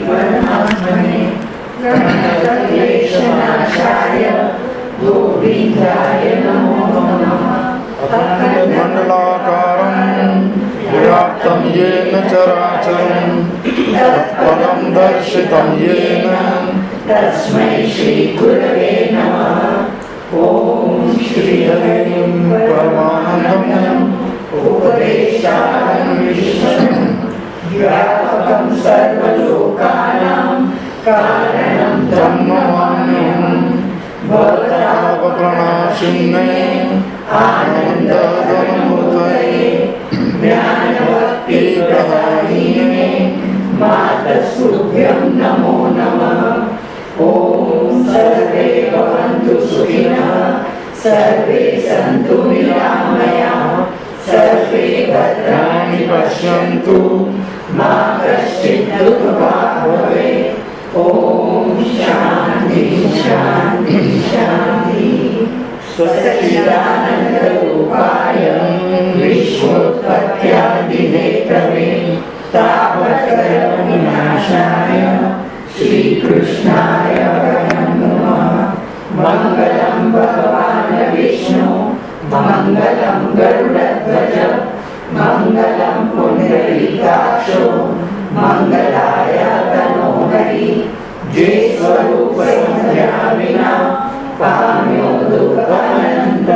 परमात्मने प्रणतक्लेशनाशाय गोविन्दाय नमो नमः। मंडलाकारं व्याप्तं येन चराचरं तत्पदं दर्शितं येन तस्मै श्रीगुरवे नमः। ॐ श्रीहरिं परमानन्दम् उपदेशानं विष्णुं व्यापकं सर्वलोकानां कारणं तं नमाम्यहम्। भवतापप्रणाशिन्ने आनन्दघनमूर्तये ज्ञानभक्तिप्रदायिने मातस्तुभ्यं नमो नमः। ॐ सर्वे भवन्तु सुखिनः, सर्वे सन्तु निरामयाः, सर्वे भद्राणि पश्यन्तु, मा कश्चित् दुःखभाग् भवेत्। ॐ शान्ति शान्ति शान्ति। सच्चिदानन्दरूपाय विश्वोत्पत्त्यादिहेतवे तापत्रयविनाशाय श्रीकृष्णाय नमः। मङ्गलं भगवान् विष्णु, मङ्गलं गरुडध्वज, मङ्गलं पुण्डरीकाक्षो, मङ्गलाय तनो हरि। जे स्वरूप संज्ञा विना काम्यो दुःखमनन्त,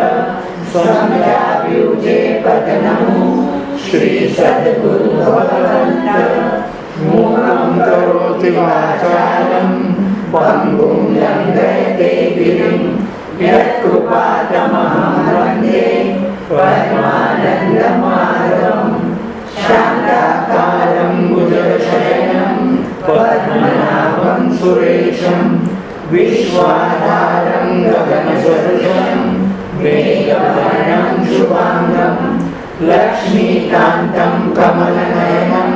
संज्ञाव्युजे पतनमु श्री सद्गुरु भगवन्त। मूलं करोति वाचालं पङ्गुं लङ्घयते गिरिं, यत्कृपातमहं वन्दे परमानन्दमाधवम्। शान्ताकारं भुजगशयनं पद्मनाभं सुरेशं, विश्वाधारं गगनसदृशं मेघवर्णं शुभाङ्गं, लक्ष्मीकान्तं कमलनयनं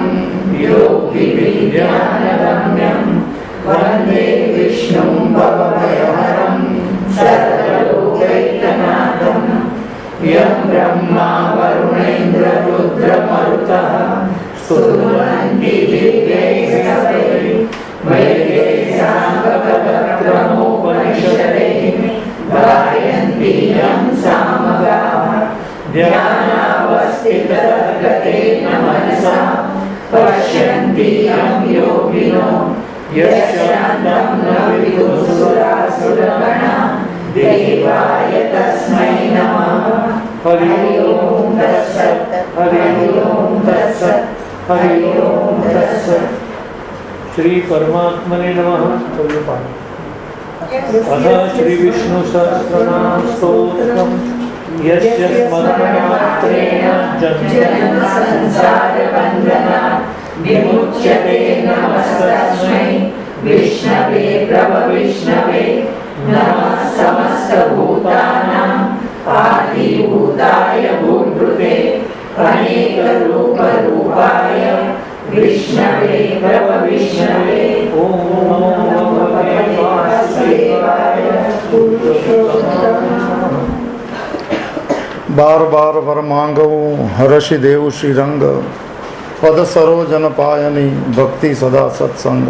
योगिविज्ञानगम्यं, वन्दे विष्णुं भवभयहरं सर्वलोकैकनाथं। यं ब्रह्मा वरुणेन्द्ररुद्रमरुतः स्तुवन्ति दिव्यैस्तवैः, वेदैः साङ्गपदक्रमोपनिषदैः गायन्ति यं सामगाः। ध्यानावस्थितगतेन मनसा पश्यन्ति यं योगिनो, यस्यान्तं न विदुःसुरासुरगणा। देवाय तस्मै नमः। हरि ओम तत्सत्, हरि ओम तत्सत्, हरि ओम तत्सत्। श्री परमात्मने नमः। अथ श्री विष्णु सहस्रनाम स्तोत्रम् यस्य स्मरणमात्रेण जन्म संसार बन्धनात् विमुच्यते। नमस्तस्मै विष्णवे प्रभ विष्णवे, नमः समस्तभूतानां आदिभूताय भूभृते, अनेकरूपरूपाय विष्णवे प्रभ विष्णवे। ॐ नमो भगवते वासुदेवाय। बार बार वर मांगवु हर्षि देव श्रीरंग, पद सरोजन पायनी भक्ति सदा सत्संग।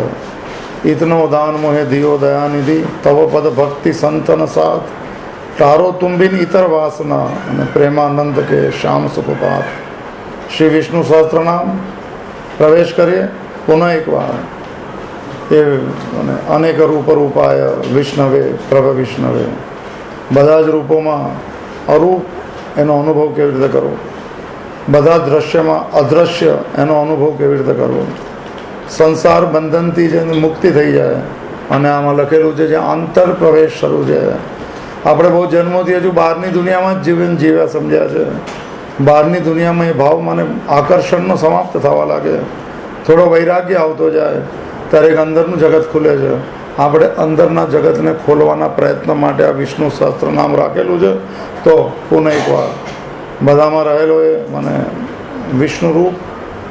इतनो दान मोहे दियो दयानिधि, तव पद भक्ति संतन साथ। तारो तुम बिन इतर वासना, प्रेमानंद के श्याम सुखपात। श्री विष्णु सहस्त्र नाम प्रवेश करिए पुनः एक बार। ये अनेक रूप रूपाय विष्णवे प्रभ विष्णवे, બધા જ રૂપોમાં અરૂપ એનો અનુભવ કેવી રીતે કરવો, બધા દ્રશ્યમાં અદૃશ્ય એનો અનુભવ કેવી રીતે કરવો, સંસાર બંધનથી જેને મુક્તિ થઈ જાય। અને આમાં લખેલું છે જે આંતર પ્રવેશ શરૂ છે। આપણે બહુ જન્મોથી હજુ બહારની દુનિયામાં જ જીવન જીવ્યા સમજ્યા છે। બહારની દુનિયામાં એ ભાવ મને આકર્ષણનો સમાપ્ત થવા લાગે, થોડો વૈરાગ્ય આવતો જાય ત્યારે એક અંદરનું જગત ખુલે છે। આપણે અંદરના જગતને ખોલવાના પ્રયત્ન માટે આ વિષ્ણુ સહસ્ત્ર નામ રાખેલું છે। તો પુનઃ એકવાર બધામાં રહેલો એ મને વિષ્ણુ રૂપ,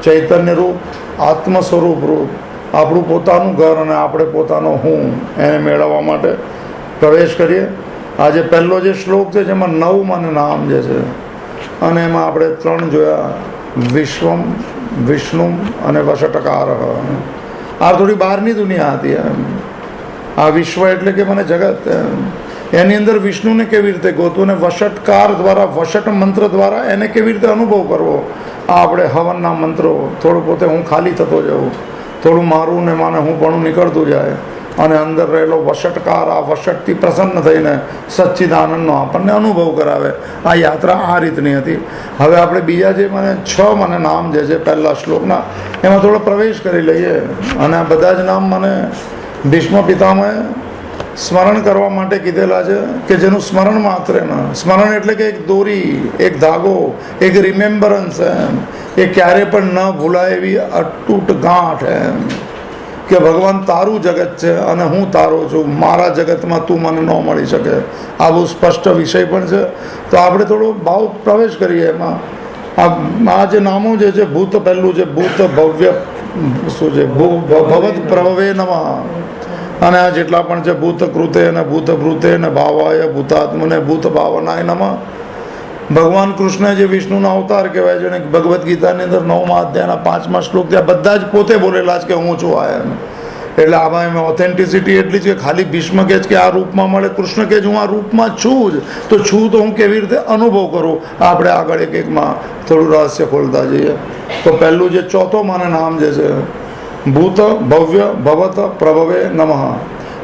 ચૈતન્ય રૂપ, આત્મ સ્વરૂપ રૂપ, આપણું પોતાનું ઘર અને આપણે પોતાનો હું એને મેળવવા માટે પ્રવેશ કરીએ। આજે પહેલો જે શ્લોક છે જેમાં 9 મને નામ જે છે, અને એમાં આપણે 3 જોયા, વિશ્વમ વિષ્ણુ અને વશટકાર. આ થોડી બહારની દુનિયા હતી એમ. આ વિશ્વ એટલે કે મને જગત, એની અંદર વિષ્ણુને કેવી રીતે ગોતવું અને વશટકાર દ્વારા, વશટ મંત્ર દ્વારા એને કેવી રીતે અનુભવ કરવો. આ આપણે હવનના મંત્રો, થોડું પોતે હું ખાલી થતો જાઉં, થોડું મારું ને માને હું પણ નીકળતું જાય, અને અંદર રહેલો વશટકાર આ વશટથી પ્રસન્ન થઈને સચ્ચિદાનંદનો આપણને અનુભવ કરાવે. આ યાત્રા આ રીતની હતી. હવે આપણે બીજા જે મને નામ જે છે પહેલા શ્લોકના, એમાં થોડો પ્રવેશ કરી લઈએ. અને આ બધા જ નામ મને ભીષ્મ પિતામહે સ્મરણ કરવા માટે કીધેલા છે, કે જેનું સ્મરણ માત્ર ન, સ્મરણ એટલે કે એક દોરી, એક ધાગો, એક રિમેમ્બરન્સ એમ, એ ક્યારે પણ ન ભૂલાય એવી અતૂટ ગાંઠ એમ, કે ભગવાન તારું જગત છે અને હું તારો છું, મારા જગતમાં તું મને ન મળી શકે. આ બહુ સ્પષ્ટ વિષય પણ છે. તો આપણે થોડો ભાવ પ્રવેશ કરીએ એમાં. આ જે નામો જે છે, ભૂત પહેલું છે, ભૂત ભવ્ય શું છે, ભવત પ્રભવે નમઃ. અને આ જેટલા પણ છે, ભૂત કૃતે ને ભૂત ભૃતે ને ભાવાય ભૂતાત્મને ભૂત ભાવનાય નમઃ. ભગવાન કૃષ્ણ જે વિષ્ણુનો અવતાર કહેવાય છે, અને ભગવદ્ ગીતાની અંદર 9મા અધ્યાયના 5મા શ્લોક, ત્યાં બધા જ પોતે બોલેલા છે કે હું છું આ એમ. એટલે આમાં એમાં ઓથેન્ટિસિટી એટલી છે કે ખાલી ભીષ્મ કહે છે કે આ રૂપમાં મળે, કૃષ્ણ કહે છે હું આ રૂપમાં છું જ, તો છું તો હું કેવી રીતે અનુભવ કરું. આપણે આગળ એક એકમાં થોડું રહસ્ય ખોલતા જઈએ. તો પહેલું જે ચોથો મને નામ જે છે, ભૂત ભવ્ય ભવત પ્રભવે નમઃ.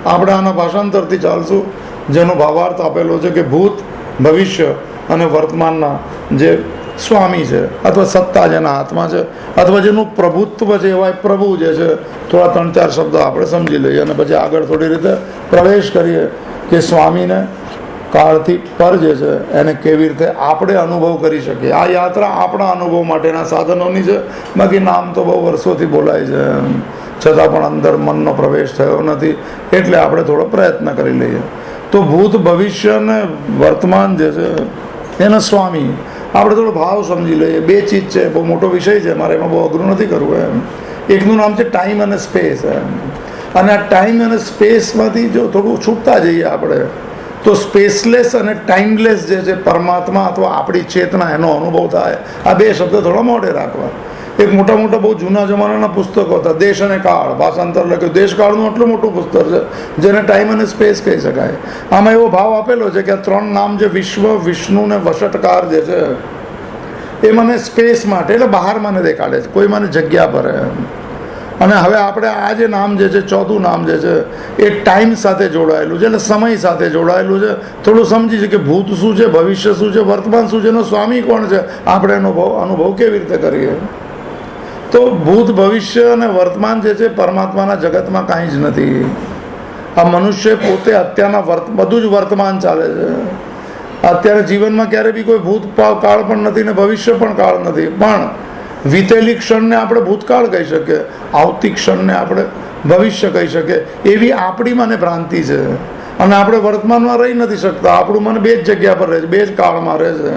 આપણે આના ભાષાંતરથી ચાલશું, જેનો ભાવાર્થ આપેલો છે કે ભૂત, ભવિષ્ય અને વર્તમાનના જે સ્વામી છે, અથવા સત્તા જેના હાથમાં છે, અથવા જેનું પ્રભુત્વ છે, એવા પ્રભુ જે છે. થોડા 3-4 શબ્દ આપણે સમજી લઈએ અને પછી આગળ થોડી રીતે પ્રવેશ કરીએ કે સ્વામીને કાળથી પર જે છે એને કેવી રીતે આપણે અનુભવ કરી શકીએ. આ યાત્રા આપણા અનુભવ માટેના સાધનોની છે. બાકી નામ તો બહુ વર્ષોથી બોલાય છે, છતાં પણ અંદર મનનો પ્રવેશ થયો નથી, એટલે આપણે થોડો પ્રયત્ન કરી લઈએ. તો ભૂત, ભવિષ્ય અને વર્તમાન જે છે એના સ્વામી આપણે થોડો ભાવ સમજી લઈએ. બે ચીજ છે, બહુ મોટો વિષય છે, મારે એમાં બહુ અઘરું નથી કરવું એમ. એકનું નામ છે ટાઈમ અને સ્પેસ એમ. અને આ ટાઈમ અને સ્પેસમાંથી જો થોડું છૂટતા જઈએ આપણે, તો સ્પેસલેસ અને ટાઈમલેસ જે છે પરમાત્મા અથવા આપણી ચેતના, એનો અનુભવ થાય. આ બે શબ્દ થોડા મોઢે રાખવા. એક મોટા મોટા બહુ જૂના જમાનાના પુસ્તકો હતા, દેશ અને કાળ, ભાષાંતર લખ્યું. દેશકાળનું એટલું મોટું પુસ્તક છે જેને ટાઈમ અને સ્પેસ કહી શકાય. આમાં એવો ભાવ આપેલો છે કે આ 3 નામ જે વિશ્વ, વિષ્ણુ ને વશટકાર જે છે, એ મને સ્પેસ માટે એટલે બહાર મને દેખાડે છે, કોઈ મને જગ્યા પર એમ. અને હવે આપણે આ જે નામ જે છે, ચોથું નામ જે છે, એ ટાઈમ સાથે જોડાયેલું છે, એટલે સમય સાથે જોડાયેલું છે. થોડું સમજી છે કે ભૂત શું છે, ભવિષ્ય શું છે, વર્તમાન શું છે, એનો સ્વામી કોણ છે, આપણે એનો અનુભવ કેવી રીતે કરીએ. તો ભૂત, ભવિષ્ય અને વર્તમાન જે છે પરમાત્માના જગતમાં કાંઈ જ નથી. આ મનુષ્ય પોતે અત્યારના બધું જ વર્તમાન ચાલે છે. અત્યારે જીવનમાં ક્યારે બી કોઈ ભૂત કાળ પણ નથી ને ભવિષ્ય પણ કાળ નથી. પણ વીતેલી ક્ષણને આપણે ભૂતકાળ કહી શકીએ, આવતી ક્ષણને આપણે ભવિષ્ય કહી શકીએ. એવી આપણી મને ભ્રાંતિ છે. અને આપણે વર્તમાનમાં રહી નથી શકતા. આપણું મન બે જ જગ્યા પર રહે છે, બે જ કાળમાં રહે છે.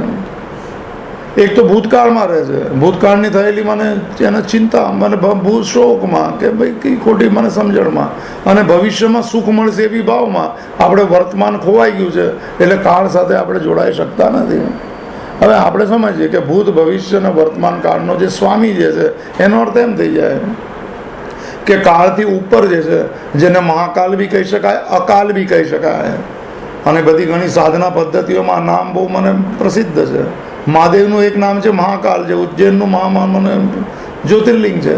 એક તો ભૂતકાળમાં રહે છે, ભૂતકાળની થયેલી મને એને ચિંતા, મને શોકમાં કે ભાઈ કઈ ખોટી મને સમજણમાં, અને ભવિષ્યમાં સુખ મળશે એવી ભાવમાં આપણે વર્તમાન ખોવાઈ ગયું છે. એટલે કાળ સાથે આપણે જોડાઈ શકતા નથી. હવે આપણે સમજીએ કે ભૂત, ભવિષ્ય અને વર્તમાન કાળનો જે સ્વામી જે છે, એનો અર્થ એમ થઈ જાય કે કાળથી ઉપર જે છે, જેને મહાકાલ બી કહી શકાય, અકાલ બી કહી શકાય. અને બધી ઘણી સાધના પદ્ધતિઓમાં નામ બહુ મને પ્રસિદ્ધ છે. મહાદેવનું એક નામ છે મહાકાલ, જે ઉજ્જૈનનું મને જ્યોતિર્લિંગ છે.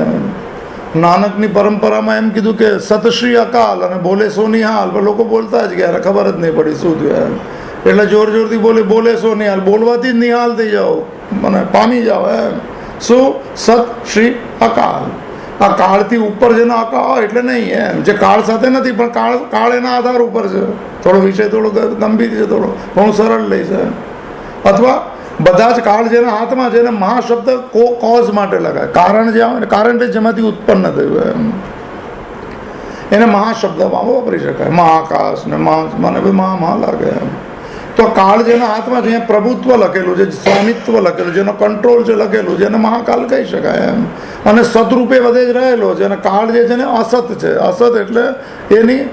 નાનકની પરંપરામાં એમ કીધું કે સતશ્રી અકાલ અને બોલે સોનિહાલ, પણ લોકો બોલતા જ ગયા, ખબર જ નહીં પડી શું થયું. એટલે જોર જોરથી બોલે સોનિહાલ, બોલવાથી જ નિહાલ થઈ જાઓ, મને પામી જાઓ એમ. શું? સત શ્રી અકાલ. આ કાળથી ઉપર જેનો અકાળ એટલે નહીં એમ, જે કાળ સાથે નથી, પણ કાળ એના આધાર ઉપર છે. થોડો વિષય થોડો ગંભીર છે, થોડો ઘણું સરળ લઈ છે. અથવા બધા જ કાળ જેના હાથમાં છે, એને મહાશબ્દ કોઝ માટે લગાય, કારણ જે આવે ને, કારણ જેમાંથી ઉત્પન્ન થયું એમ, એને મહાશબ્દમાં વાપરી શકાય. મહાકાશ ને મને બી મહા લાગે એમ. તો કાળ જેના હાથમાં છે, અહીંયા પ્રભુત્વ લખેલું છે, સ્વામિત્વ લખેલું છે, જેનો કંટ્રોલ છે લખેલું છે, એને મહાકાલ કહી શકાય એમ. અને સતરૂપે બધે જ રહેલો છે. અને કાળ જે છે ને અસત છે. અસત એટલે એની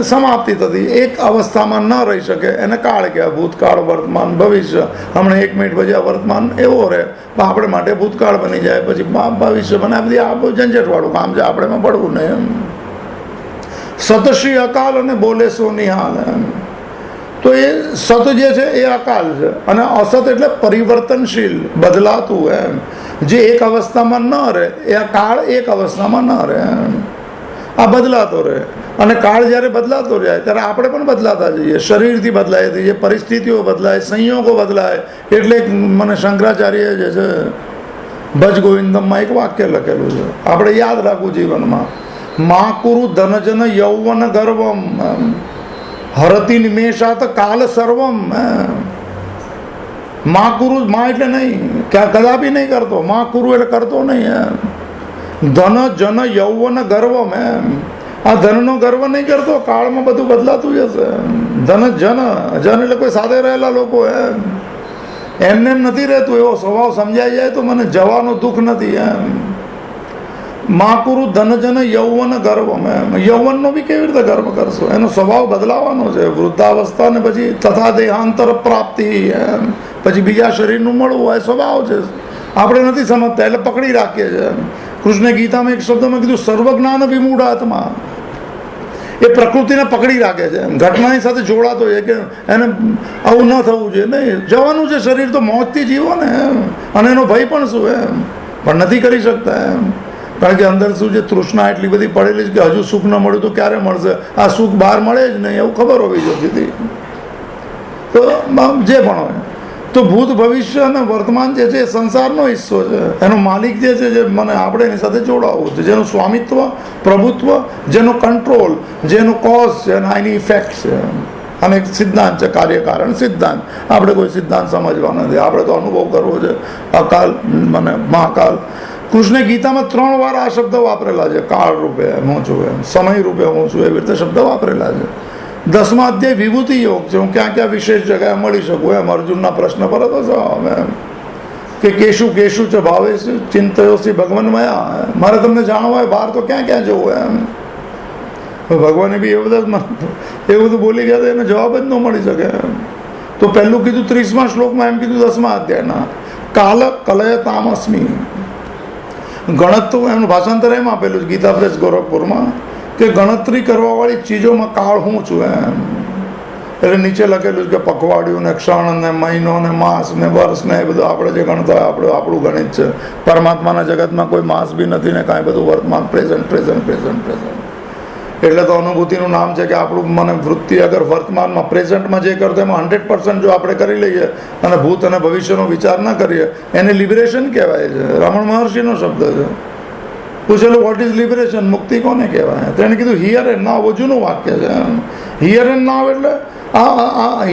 સમાપ્તિ થતી, એક અવસ્થામાં ન રહી શકે, એને કાળ કહેવાય. ભૂતકાળ, વર્તમાન, ભવિષ્ય. હમણાં 1 મિનિટ પછી આ વર્તમાન એવો રહે, આપણે માટે ભૂતકાળ બની જાય, પછી ભવિષ્ય બને. આ બધી આ બહુ ઝંઝટવાળું કામ છે, આપણે એમાં પડવું નહીં એમ. સતશ્રી અકાલ અને બોલે સો નિહાલ એમ. તો એ સત જે છે એ અકાલ છે, અને અસત એટલે પરિવર્તનશીલ, બદલાતું એમ. જે એક અવસ્થામાં ન રહે એ કાળ એક અવસ્થામાં ન રહે એમ. આ બદલાતો રહે. અને કાળ જ્યારે બદલાતો જાય ત્યારે આપણે પણ બદલાતા જઈએ. શરીરથી બદલાય જઈએ, પરિસ્થિતિઓ બદલાય, સંયોગો બદલાય. એટલે મને શંકરાચાર્ય જે છે ભજ ગોવિંદમમાં એક વાક્ય લખેલું છે, આપણે યાદ રાખવું જીવનમાં. મા કુરુ ધનજન યૌવન ગર્વમ હરતી નિમેષાત કાલ સર્વમ. મા કુરુ, મા એટલે નહીં, કદાપી નહીં કરતો. મા કુરુ એટલે કરતો નહીં એમ. ધન જન યૌવન ગર્વમ એમ. આ ધનનો ગર્વ નહીં કરતો, કાળમાં બધું બદલાતું જશે. ધન જન, જન એટલે કોઈ સાથે રહેલા લોકો એમ. એમને એમ નથી રહેતું. એવો સ્વભાવ સમજાઈ જાય તો મને જવાનું દુઃખ નથી એમ. માકુરુ ધનજન યૌવન ગર્વમ એમ. યૌવનનો બી કેવી રીતે ગર્વ કરશો? એનો સ્વભાવ બદલાવાનો છે. વૃદ્ધાવસ્થા ને પછી તથા દેહાંતર પ્રાપ્તિ એમ. પછી બીજા શરીરનું મળવું હોય સ્વભાવ છે. આપણે નથી સમજતા એટલે પકડી રાખીએ છીએ. કૃષ્ણે ગીતામાં એક શબ્દમાં કીધું સર્વજ્ઞાન વિમૂઢ આત્મા. એ પ્રકૃતિને પકડી રાખે છે, ઘટનાની સાથે જોડાતો છે કે એને આવું ન થવું જોઈએ. નહીં, જવાનું છે શરીર, તો મોજથી જીવો ને એમ. અને એનો ભય પણ શું એમ, પણ નથી કરી શકતા એમ. કારણ કે અંદર શું છે, તૃષ્ણા એટલી બધી પડેલી છે કે હજુ સુખ ન મળ્યું તો ક્યારે મળશે, આ સુખ બહાર મળે જ નહીં એવું ખબર હોવી જોઈતી હતી. તો જે પણ હોય, તો ભૂત ભવિષ્ય અને વર્તમાન જે છે એ સંસારનો હિસ્સો છે. એનો માલિક જે છે, જે મને આપણે એની સાથે જોડાવવું છે, જેનું સ્વામિત્વ, પ્રભુત્વ, જેનો કંટ્રોલ, જેનો કોઝ છે અને એની ઇફેક્ટ છે. અને એક સિદ્ધાંત છે, કાર્યકારણ સિદ્ધાંત. આપણે કોઈ સિદ્ધાંત સમજવા નથી, આપણે તો અનુભવ કરવો છે. અકાલ મને મહાકાલ. કૃષ્ણે ગીતામાં 3 વાર આ શબ્દ વાપરેલા છે. કાળ રૂપે હું છું એમ, સમય રૂપે હું છું, એવી રીતે શબ્દ વાપરેલા છે. 10મા અધ્યાય વિભૂતિ યોગ છે. હું ક્યાં ક્યાં વિશેષ જગ્યાએ મળી શકું એમ. અર્જુનના પ્રશ્ન પર હતો જવાબ એમ કે કેશુ કેશુ ચ ભાવે ચિંતયોસી ભગવન્મયા. મારે તમને જાણવા હોય બહાર તો ક્યાં ક્યાં જવું એમ. ભગવાને બી એવું બધું બોલી ગયા એને જવાબ જ ન મળી શકે એમ. તો પહેલું કીધું 30મા શ્લોકમાં, એમ કીધું 10મા અધ્યાયના કાલ કલયતામસ્મી. ગણતરી એનું ભાષાંતર એમ આપેલું છે ગીતા પ્રેસ ગોરખપુરમાં કે ગણતરી કરવાવાળી ચીજોમાં કાળ હું છું એમ. એટલે નીચે લખેલું છે કે પખવાડિયું ને ક્ષણ ને મહિનો ને માસ ને વર્ષ ને એ બધું આપણે જે ગણતા હોય આપણું ગણિત છે. પરમાત્માના જગતમાં કોઈ માસ બી નથી ને કાંઈ, બધું વર્તમાન, પ્રેઝન્ટ પ્રેઝન્ટ પ્રેઝન્ટ પ્રેઝન્ટ. એટલે તો અનુભૂતિનું નામ છે કે આપણું મને વૃત્તિ અગર વર્તમાનમાં પ્રેઝન્ટમાં જે કરતો એમાં 100% જો આપણે કરી લઈએ અને ભૂત અને ભવિષ્યનો વિચાર ન કરીએ, એને લિબરેશન કહેવાય છે. રમણ મહર્ષિનો શબ્દ છે. પૂછેલું વોટ ઇઝ લિબરેશન, મુક્તિ કોને કહેવાય? તો એને કીધું હિયર એન્ડ નાવ. જૂનું વાક્ય છે. હિયર એન્ડ નાવ એટલે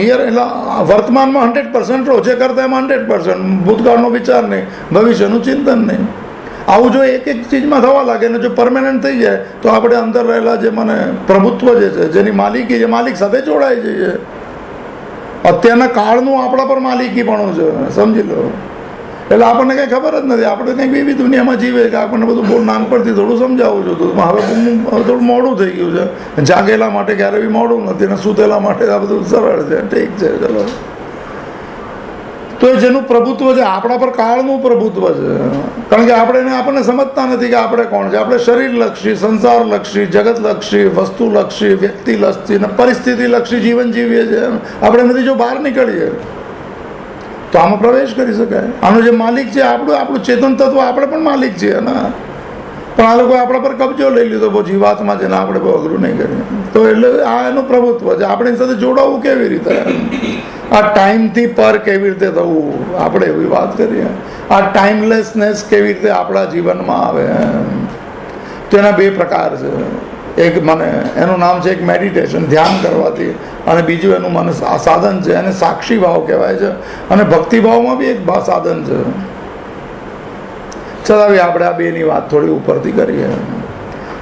હિયર એટલે વર્તમાનમાં 100% રહો, જે કરતા એમાં 100%. ભૂતકાળનો વિચાર નહીં, ભવિષ્યનું ચિંતન નહીં. આવું જો એક એક ચીજમાં થવા લાગે ને જો પરમેનન્ટ થઈ જાય તો આપણે અંદર રહેલા જે મને પ્રભુત્વ જે છે, જેની માલિકી, જે માલિક સાથે જોડાઈ જઈએ. અત્યારના કાળનું આપણા પર માલિકી પણ છે, સમજી લો. એટલે આપણને કંઈ ખબર જ નથી. આપણે કંઈક એવી દુનિયામાં જીવે કે આપણને બધું બહુ નાનપણથી થોડું સમજાવું છું. હવે થોડું મોડું થઈ ગયું છે. જાગેલા માટે ક્યારે બી મોડું નથી અને સૂતેલા માટે આ બધું સરળ છે. ઠીક છે, ચલો. તો એ જેનું પ્રભુત્વ છે, આપણા પર કાળનું પ્રભુત્વ છે. કારણ કે આપણને સમજતા નથી કે આપણે કોણ છે. આપણે શરીરલક્ષી, સંસારલક્ષી, જગતલક્ષી, વસ્તુલક્ષી, વ્યક્તિલક્ષી અને પરિસ્થિતિલક્ષી જીવન જીવીએ છીએ. આપણે એમાંથી જો બહાર નીકળીએ તો આમાં પ્રવેશ કરી શકાય. આનો જે માલિક છે આપણું ચેતન તત્વ, આપણે પણ માલિક છીએ ને. પણ આ લોકો આપણા પર કબજો લઈ લીધો બહુ જીવાતમાં છે ને, આપણે બહુ અઘરું નહીં કરીએ. તો એટલે આ એનું પ્રભુત્વ છે. આપણે એની સાથે જોડાવવું કેવી રીતે, આ ટાઈમથી પર કેવી રીતે થવું, આપણે એવી વાત કરીએ. આ ટાઈમલેસનેસ કેવી રીતે આપણા જીવનમાં આવે. તો એના 2 પ્રકાર છે. એક મને એનું નામ છે એક મેડિટેશન, ધ્યાન કરવાથી, અને બીજું એનું મને સાધન છે, એને સાક્ષી ભાવ કહેવાય છે. અને ભક્તિભાવમાં બી એક સાધન છે. ચલાવી આપણે આ 2ની વાત થોડી ઉપરથી કરીએ.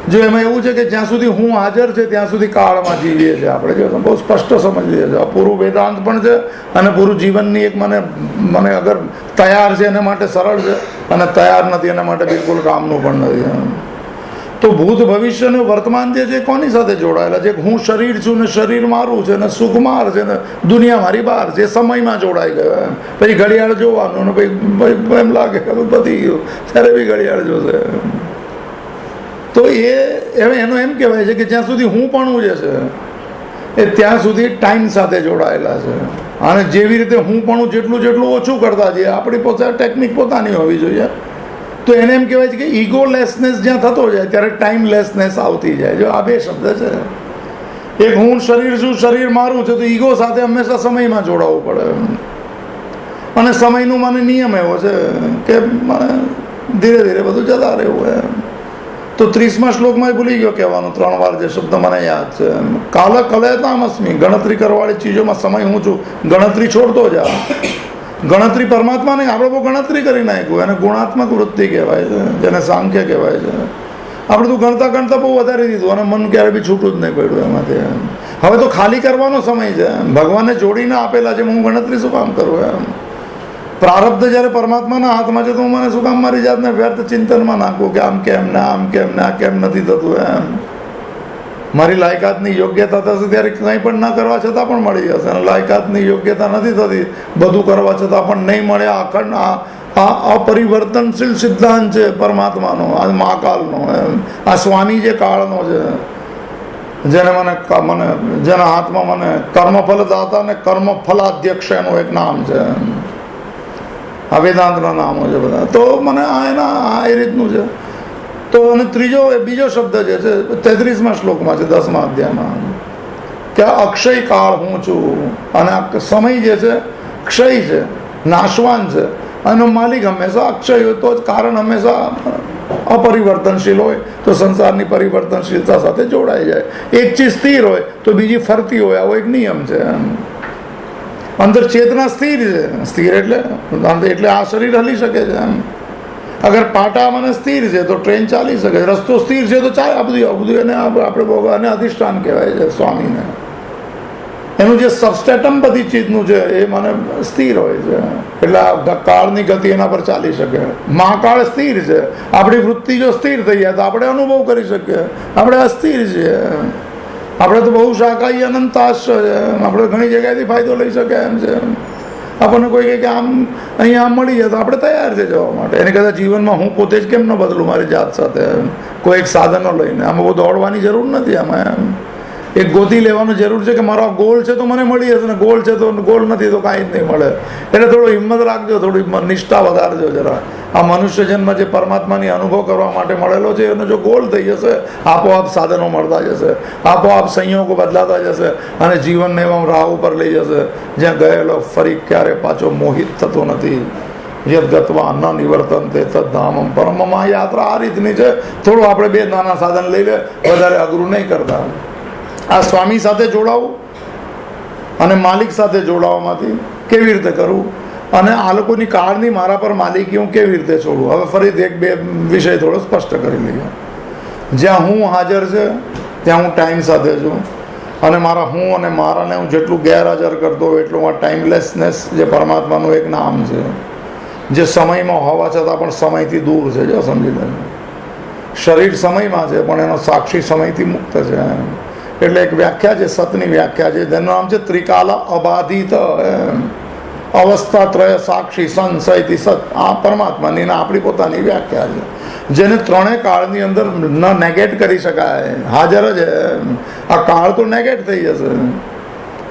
જો એમાં એવું છે કે જ્યાં સુધી હું હાજર છે ત્યાં સુધી કાળમાં જીવીએ છીએ આપણે, જો બહુ સ્પષ્ટ સમજીએ છીએ. પૂરું વેદાંત પણ છે અને પૂરું જીવનની એક મને અગર તૈયાર છે એના માટે સરળ છે, અને તૈયાર નથી એના માટે બિલકુલ કામનું પણ નથી. તો ભૂત ભવિષ્ય અને વર્તમાન જે છે કોની સાથે જોડાયેલા છે? હું શરીર છું ને શરીર મારું છે ને સુખ માર છે ને દુનિયા મારી બહાર છે, સમયમાં જોડાઈ ગયો. એમ પછી ઘડિયાળ જોવાનું ને ભાઈ એમ લાગે કે બધી ગયું ત્યારે બી ઘડિયાળ જોશે. તો એનો એમ કહેવાય છે કે જ્યાં સુધી હું પણ જે છે એ ત્યાં સુધી ટાઈમ સાથે જોડાયેલા છે. અને જેવી રીતે હું પણ જેટલું ઓછું કરતા જઈએ, આપણી પોતે ટેકનિક પોતાની હોવી જોઈએ. તો એને એમ કહેવાય છે કે ઇગોલેસનેસ જ્યાં થતો જાય ત્યારે ટાઈમલેસનેસ આવતી જાય. જો આ બે શબ્દ છે, એક હું શરીર છું શરીર મારું છે, તો ઈગો સાથે હંમેશા સમયમાં જોડાવવું પડે. અને સમયનું મને નિયમ એવો છે કે મને ધીરે ધીરે બધું જતા રહેવું એમ. તો 30મા શ્લોકમાં ભૂલી ગયો કહેવાનું 3 વાર જે શબ્દ મને યાદ છે, કાલ કલયતામસ્મી. ગણતરી કરવાવાળી ચીજોમાં સમય હું છું, ગણતરી છોડતો જા. ગણતરી પરમાત્મા નહીં, આપણે બહુ ગણતરી કરી નાખ્યું. એને ગુણાત્મક વૃત્તિ કહેવાય છે, જેને સાંખ્ય કહેવાય છે. આપણે તો ગણતા ગણતા બહુ વધારી દીધું અને મન ક્યારે બી છૂટું જ નહીં પડ્યું એમાંથી. હવે તો ખાલી કરવાનો સમય છે. ભગવાને જોડીને આપેલા છે, હું ગણતરી શું કામ કરું એમ. પ્રારબ્ધ જ્યારે પરમાત્માના હાથમાં છે તો હું મને શું કામ મારી જાતને વ્યર્થ ચિંતનમાં નાખું કે આમ કેમ ને આમ કેમ ને આ કેમ નથી થતું એમ. મારી લાયકાતની યોગ્યતા થશે ત્યારે કંઈ પણ ના કરવા છતાં પણ મળી જશે, અને લાયકાતની યોગ્યતા નથી થતી, બધું કરવા છતાં પણ નહીં મળે. અખંડ આ અપરિવર્તનશીલ સિદ્ધાંત છે પરમાત્માનો, આ મહાકાલનો એમ. આ સ્વામી જે કાળનો છે, જેના હાથમાં મને કર્મફલદાતા ને કર્મફલાધ્યક્ષ એનું એક નામ છે. આ વેદાંતના નામો છે બધા. તો મને આ એ રીતનું છે. તો અને બીજો શબ્દ જે છે 33મા શ્લોકમાં છે 10મા અધ્યાયમાં, કે અક્ષય કાળ હું છું. અને આ સમય જે છે ક્ષય છે, નાશવાન છે, અને માલિક હંમેશા અક્ષય હોય તો જ કારણ હંમેશા અપરિવર્તનશીલ હોય તો સંસારની પરિવર્તનશીલતા સાથે જોડાઈ જાય. એક ચીજ સ્થિર હોય તો બીજી ફરતી હોય, આવો એક નિયમ છે. અંદર ચેતના સ્થિર છે, સ્થિર એટલે આ શરીર હલી શકે છે એમ. અગર પાટા મને સ્થિર છે તો ટ્રેન ચાલી શકે, રસ્તો સ્થિર છે તો ચાલે. આ બધું એને આપણે ભગવાનને અધિષ્ઠાન કહેવાય છે, સ્વામીને. એનું જે સબસ્ટેટમ બધી ચીજનું છે એ મને સ્થિર હોય છે, એટલે કાળની ગતિ એના પર ચાલી શકે. મહાકાળ સ્થિર છે. આપણી વૃત્તિ જો સ્થિર થઈ જાય તો આપણે અનુભવ કરી શકીએ આપણે અસ્થિર છીએ. આપણે તો બહુ શાકાહી અનંતાશ છે, આપણે ઘણી જગ્યાએથી ફાયદો લઈ શકે એમ છે. આપણને કોઈ કહે કે આમ અહીંયા આમ મળી જાય તો આપણે તૈયાર છે જવા માટે. એને કદાચ જીવનમાં હું પોતે જ કેમ ન બદલું મારી જાત સાથે, કોઈ એક સાધનો લઈને. આમાં બહુ દોડવાની જરૂર નથી. આમાં એમ એક ગોતી લેવાનું જરૂર છે કે મારો આ ગોલ છે તો મને મળી જશે, ને ગોલ છે તો ગોલ નથી તો કાંઈ જ નહીં મળે. એટલે થોડો હિંમત રાખજો, થોડી નિષ્ઠા વધારજો જરા. આ મનુષ્ય જન્મ જે પરમાત્માની અનુભવ કરવા માટે મળેલો છે એનો જો ગોલ થઈ જશે, આપોઆપ સાધનો મળતા જશે, આપોઆપ સંયોગો બદલાતા જશે, અને જીવનને એવા રાહ ઉપર લઈ જશે જ્યાં ગયેલો ફરી ક્યારે પાછો મોહિત થતો નથી. યદ ગત્વા ન નિવર્તનતે તદ્ધામમ પરમમ. આ યાત્રા આ રીતની છે. થોડું આપણે 2 નાના સાધન લઈ લે, વધારે અઘરું નહીં કરતા. આ સ્વામી સાથે જોડાવું અને માલિક સાથે જોડાવામાંથી કેવી રીતે કરવું, અને આ લોકોની કાળની મારા પર માલિકી હું કેવી રીતે છોડું. હવે ફરીથી 1-2 વિષય થોડો સ્પષ્ટ કરી લઈએ. જ્યાં હું હાજર છે ત્યાં હું ટાઈમ સાથે છું, અને મારા હું અને મારાને હું જેટલું ગેરહાજર કરતો હોય એટલું આ ટાઈમલેસનેસ જે પરમાત્માનું એક નામ છે, જે સમયમાં હોવા છતાં પણ સમયથી દૂર છે. જો સમજી લે, શરીર સમયમાં છે પણ એનો સાક્ષી સમયથી મુક્ત છે. એટલે એક વ્યાખ્યા છે, સતની વ્યાખ્યા છે, જેનું નામ છે ત્રિકાલ અબાધિત અવસ્થાત્રય સાક્ષી સંશયથી સત. આ પરમાત્માની આપણી પોતાની વ્યાખ્યા છે, જેને 3 કાળની અંદર ન નેગેટ કરી શકાય. હાજર જ આ કાળ તો નેગેટ થઈ જશે.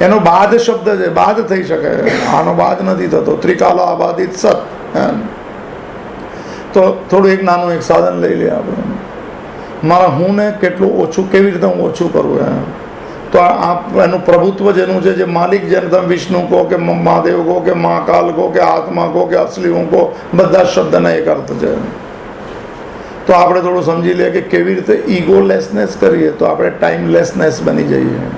એનો બાદ શબ્દ છે, બાદ થઈ શકે, આનો બાદ નથી થતો. ત્રિકાલ અબાધિત સત. તો થોડું એક નાનું એક સાધન લઈ લઈએ આપણે. મારા હું ને કેટલું ઓછું, કેવી રીતે હું ઓછું કરું એમ. તો એનું પ્રભુત્વ જેનું છે, જે માલિક, જેને તમે વિષ્ણુ કહો કે મહાદેવ કહો કે મહાકાલ કહો કે આત્મા કહો કે અસલી હું કહો, બધા શબ્દના એક અર્થ છે. તો આપણે થોડું સમજી લઈએ કે કેવી રીતે ઇગોલેસનેસ કરીએ તો આપણે ટાઈમલેસનેસ બની જઈએ.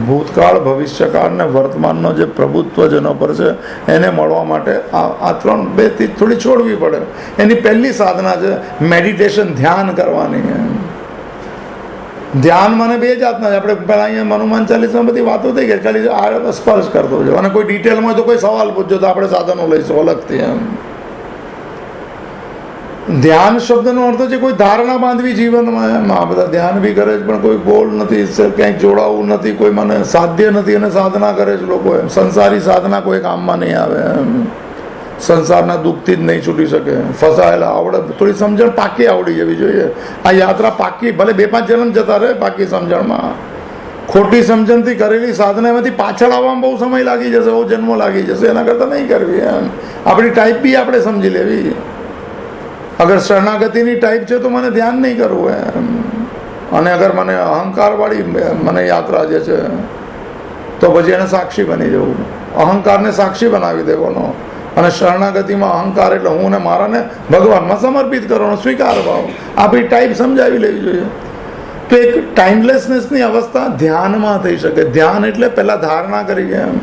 ભૂતકાળ, ભવિષ્યકાળ ને વર્તમાનનો જે પ્રભુત્વ જેનો પર છે એને મળવા માટે આ 3-2 થોડી છોડવી પડે. એની પહેલી સાધના છે મેડિટેશન, ધ્યાન કરવાની. ધ્યાન મને બે જાતના છે. આપણે પહેલાં અહીંયા હનુમાન ચાલીસમાં બધી વાતો થઈ ગઈ, ખાલી આ સ્પર્શ કરતો છે. અને કોઈ ડિટેલમાં હોય તો કોઈ સવાલ પૂછજો તો આપણે સાધનો લઈશું અલગથી. એમ ધ્યાન શબ્દનો અર્થ છે કોઈ ધારણા બાંધવી જીવનમાં. એમ આ બધા ધ્યાન બી કરે છે પણ કોઈ ગોલ નથી, ક્યાંય જોડાવું નથી, કોઈ મને સાધ્ય નથી અને સાધના કરે છે લોકો. એમ સંસારી સાધના કોઈ કામમાં નહીં આવે. એમ સંસારના દુઃખથી જ નહીં છૂટી શકે. ફસાયેલા આવડે થોડી સમજણ પાકી આવડી જવી જોઈએ. આ યાત્રા પાકી, ભલે 2-5 જન્મ જતા રહે પાકી સમજણમાં. ખોટી સમજણથી કરેલી સાધના એમાંથી પાછળ આવવામાં બહુ સમય લાગી જશે, બહુ જન્મો લાગી જશે. એના કરતાં નહીં કરવી. એમ આપણી ટાઈપ બી આપણે સમજી લેવી. અગર શરણાગતિની ટાઈપ છે તો મને ધ્યાન નહીં કરવું એમ. અને અગર મને અહંકારવાળી મને યાત્રા જે છે તો પછી એને સાક્ષી બની જવું, અહંકારને સાક્ષી બનાવી દેવાનો. અને શરણાગતિમાં અહંકાર એટલે હું ને મારાને ભગવાનમાં સમર્પિત કરવાનો, સ્વીકાર ભાવ. આપણી ટાઈપ સમજાવી લેવી જોઈએ. તો એક ટાઈમલેસનેસની અવસ્થા ધ્યાનમાં થઈ શકે. ધ્યાન એટલે પહેલાં ધારણા કરી એમ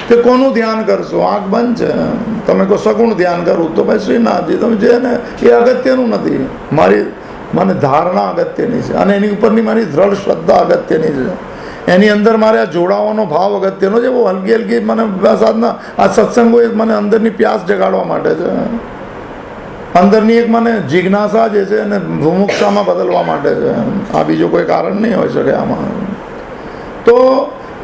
કે કોનું ધ્યાન કરશો? આંખ બંધ છે, તમે કહો સગુણ ધ્યાન કરું તો ભાઈ શ્રીનાથજી તમે જે ને એ અગત્યનું નથી. મને ધારણા અગત્યની છે અને એની ઉપરની મારી દ્રઢ શ્રદ્ધા અગત્યની છે. એની અંદર મારે આ જોડાવાનો ભાવ અગત્યનો છે. બહુ હલકી હલકી મને સાધના આ સત્સંગો એક મને અંદરની પ્યાસ જગાડવા માટે છે, અંદરની એક મને જિજ્ઞાસા જે છે એને ભૂમુક્ષામાં બદલવા માટે છે. આ બીજો કોઈ કારણ નહીં હોઈ શકે આમાં. તો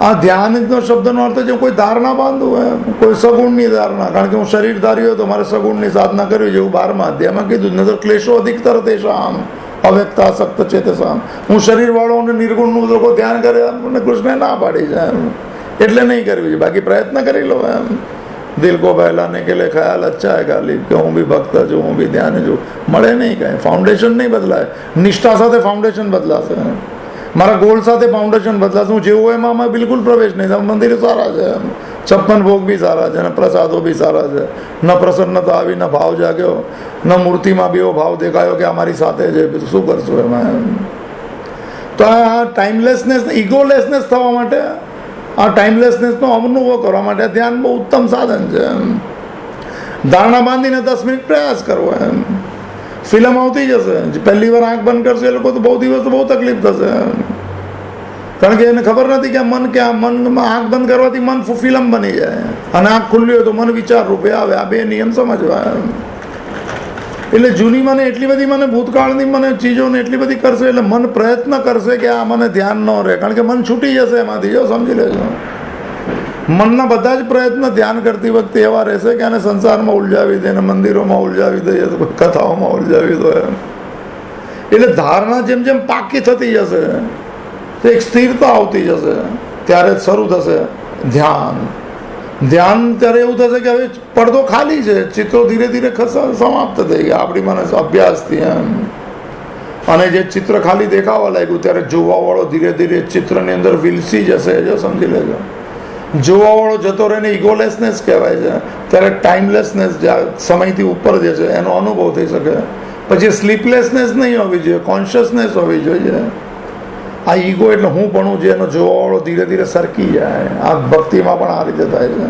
આ ધ્યાનનો શબ્દનો અર્થ છે કોઈ ધારણા બાંધવું હોય, કોઈ સગુણની ધારણા. કારણ કે હું શરીરધારી હોય તો મારે સગુણની સાધના કરવી જેવું 12મા અધ્યાયમાં કીધું. ન તો ક્લેશો અધિકતર તેષામ અવ્યક્તા સક્ત ચેતસામ. હું શરીરવાળો અને નિર્ગુણનું લોકો ધ્યાન કરે અને કૃષ્ણે ના પાડી છે એટલે નહીં કરવી. બાકી પ્રયત્ન કરી લો. એમ દિલ કો બહેલાને કે લે ખ્યાલ અચ્છા હે ખાલી કે હું બી ભક્ત છું, હું બી ધ્યાન છું. મળે નહીં કાંઈ. ફાઉન્ડેશન નહીં બદલાય. નિષ્ઠા સાથે ફાઉન્ડેશન બદલાશે. મારા ગોલ સાથે ફાઉન્ડેશન બદલાશે. હું જેવું એમાં અમે બિલકુલ પ્રવેશ નહીં. મંદિરો સારા છે, 56 ભોગ બી સારા છે અને પ્રસાદો બી સારા છે. ન પ્રસન્નતા આવી, ન ભાવ જાગ્યો, ન મૂર્તિમાં બી એવો ભાવ દેખાયો કે અમારી સાથે છે. શું કરશું એમાં? તો આ ટાઈમલેસનેસ, ઇગોલેસનેસ થવા માટે, આ ટાઈમલેસનેસનો અનુભવ કરવા માટે ધ્યાન બહુ ઉત્તમ સાધન છે. ધારણા બાંધીને 10 મિનિટ પ્રયાસ કરવો. એમ ફિલ્મ આવતી જશે. પહેલી વાર આંખ બંધ કરશે એ લોકો તો બહુ દિવસ બહુ તકલીફ થશે. કારણ કે એને ખબર નથી કે મન ક્યાં, મનમાં આંખ બંધ કરવાથી મન ફિલ્મ બની જાય અને આંખ ખુલ્લી હોય તો મન વિચાર રૂપે આવે. આ બે નિયમ સમજવા. એટલે જૂની મને એટલી બધી મને ભૂતકાળની મને ચીજોને એટલી બધી કરશે એટલે મન પ્રયત્ન કરશે કે આ મને ધ્યાન ન રહે. કારણ કે મન છૂટી જશે એમાંથી. જો સમજી લેજો, મનના બધા જ પ્રયત્ન ધ્યાન કરતી વખતે એવા રહેશે કે આને સંસારમાં ઉલઝાવી દે, મંદિરોમાં ઉલઝાવી દઈએ, કથાઓમાં ઉલઝાવી દો. એટલે ધારણા જેમ જેમ પાકી થતી જશે તો એક સ્થિરતા આવતી જશે. ત્યારે શરૂ થશે ધ્યાન. ધ્યાન ત્યારે એવું થશે કે હવે પડદો ખાલી છે, ચિત્રો ધીરે ધીરે સમાપ્ત થઈ ગયા આપણી મને અભ્યાસથી. એમ અને જે ચિત્ર ખાલી દેખાવા લાગ્યું ત્યારે જોવાવાળો ધીરે ધીરે ચિત્રની અંદર વિલસી જશે. જો સમજી લેજો, જોવાવાળો જતો રહે ને ઇગોલેસનેસ કહેવાય છે. ત્યારે ટાઈમલેસનેસ સમયથી ઉપર જે છે એનો અનુભવ થઈ શકે. પછી સ્લીપલેસનેસ નહીં હોવી જોઈએ, કોન્શિયસનેસ હોવી જોઈએ. આ ઈગો એટલે હું પણ જે એનો જોવાવાળો ધીરે ધીરે સરકી જાય. આ ભક્તિમાં પણ આ રીતે થાય છે.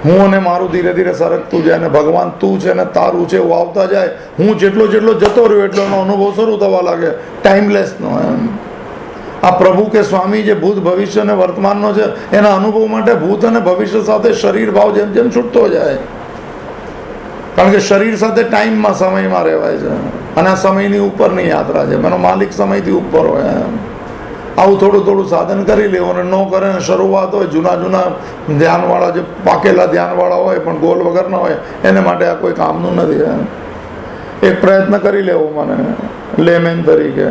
હું અને મારું ધીરે ધીરે સરકતું જાય અને ભગવાન તું છે ને તારું છે એવું આવતા જાય. હું જેટલો જતો રહ્યો એટલો એનો અનુભવ શરૂ થવા લાગે ટાઈમલેસનો. એમ આ પ્રભુ કે સ્વામી જે ભૂત ભવિષ્ય અને વર્તમાનનો છે એના અનુભવ માટે ભૂત અને ભવિષ્ય સાથે શરીર ભાવ જેમ જેમ છૂટતો જાય. કારણ કે શરીર સાથે ટાઈમમાં, સમયમાં રહેવાય છે અને આ સમયની ઉપરની યાત્રા છે. એનો માલિક સમયથી ઉપર હોય. આવું થોડું સાધન કરી લેવું અને ન કરે ને શરૂઆત હોય જૂના ધ્યાનવાળા જે પાકેલા ધ્યાનવાળા હોય પણ ગોલ વગરના હોય એને માટે આ કોઈ કામનું નથી. એક પ્રયત્ન કરી લેવો મને લેમેન તરીકે.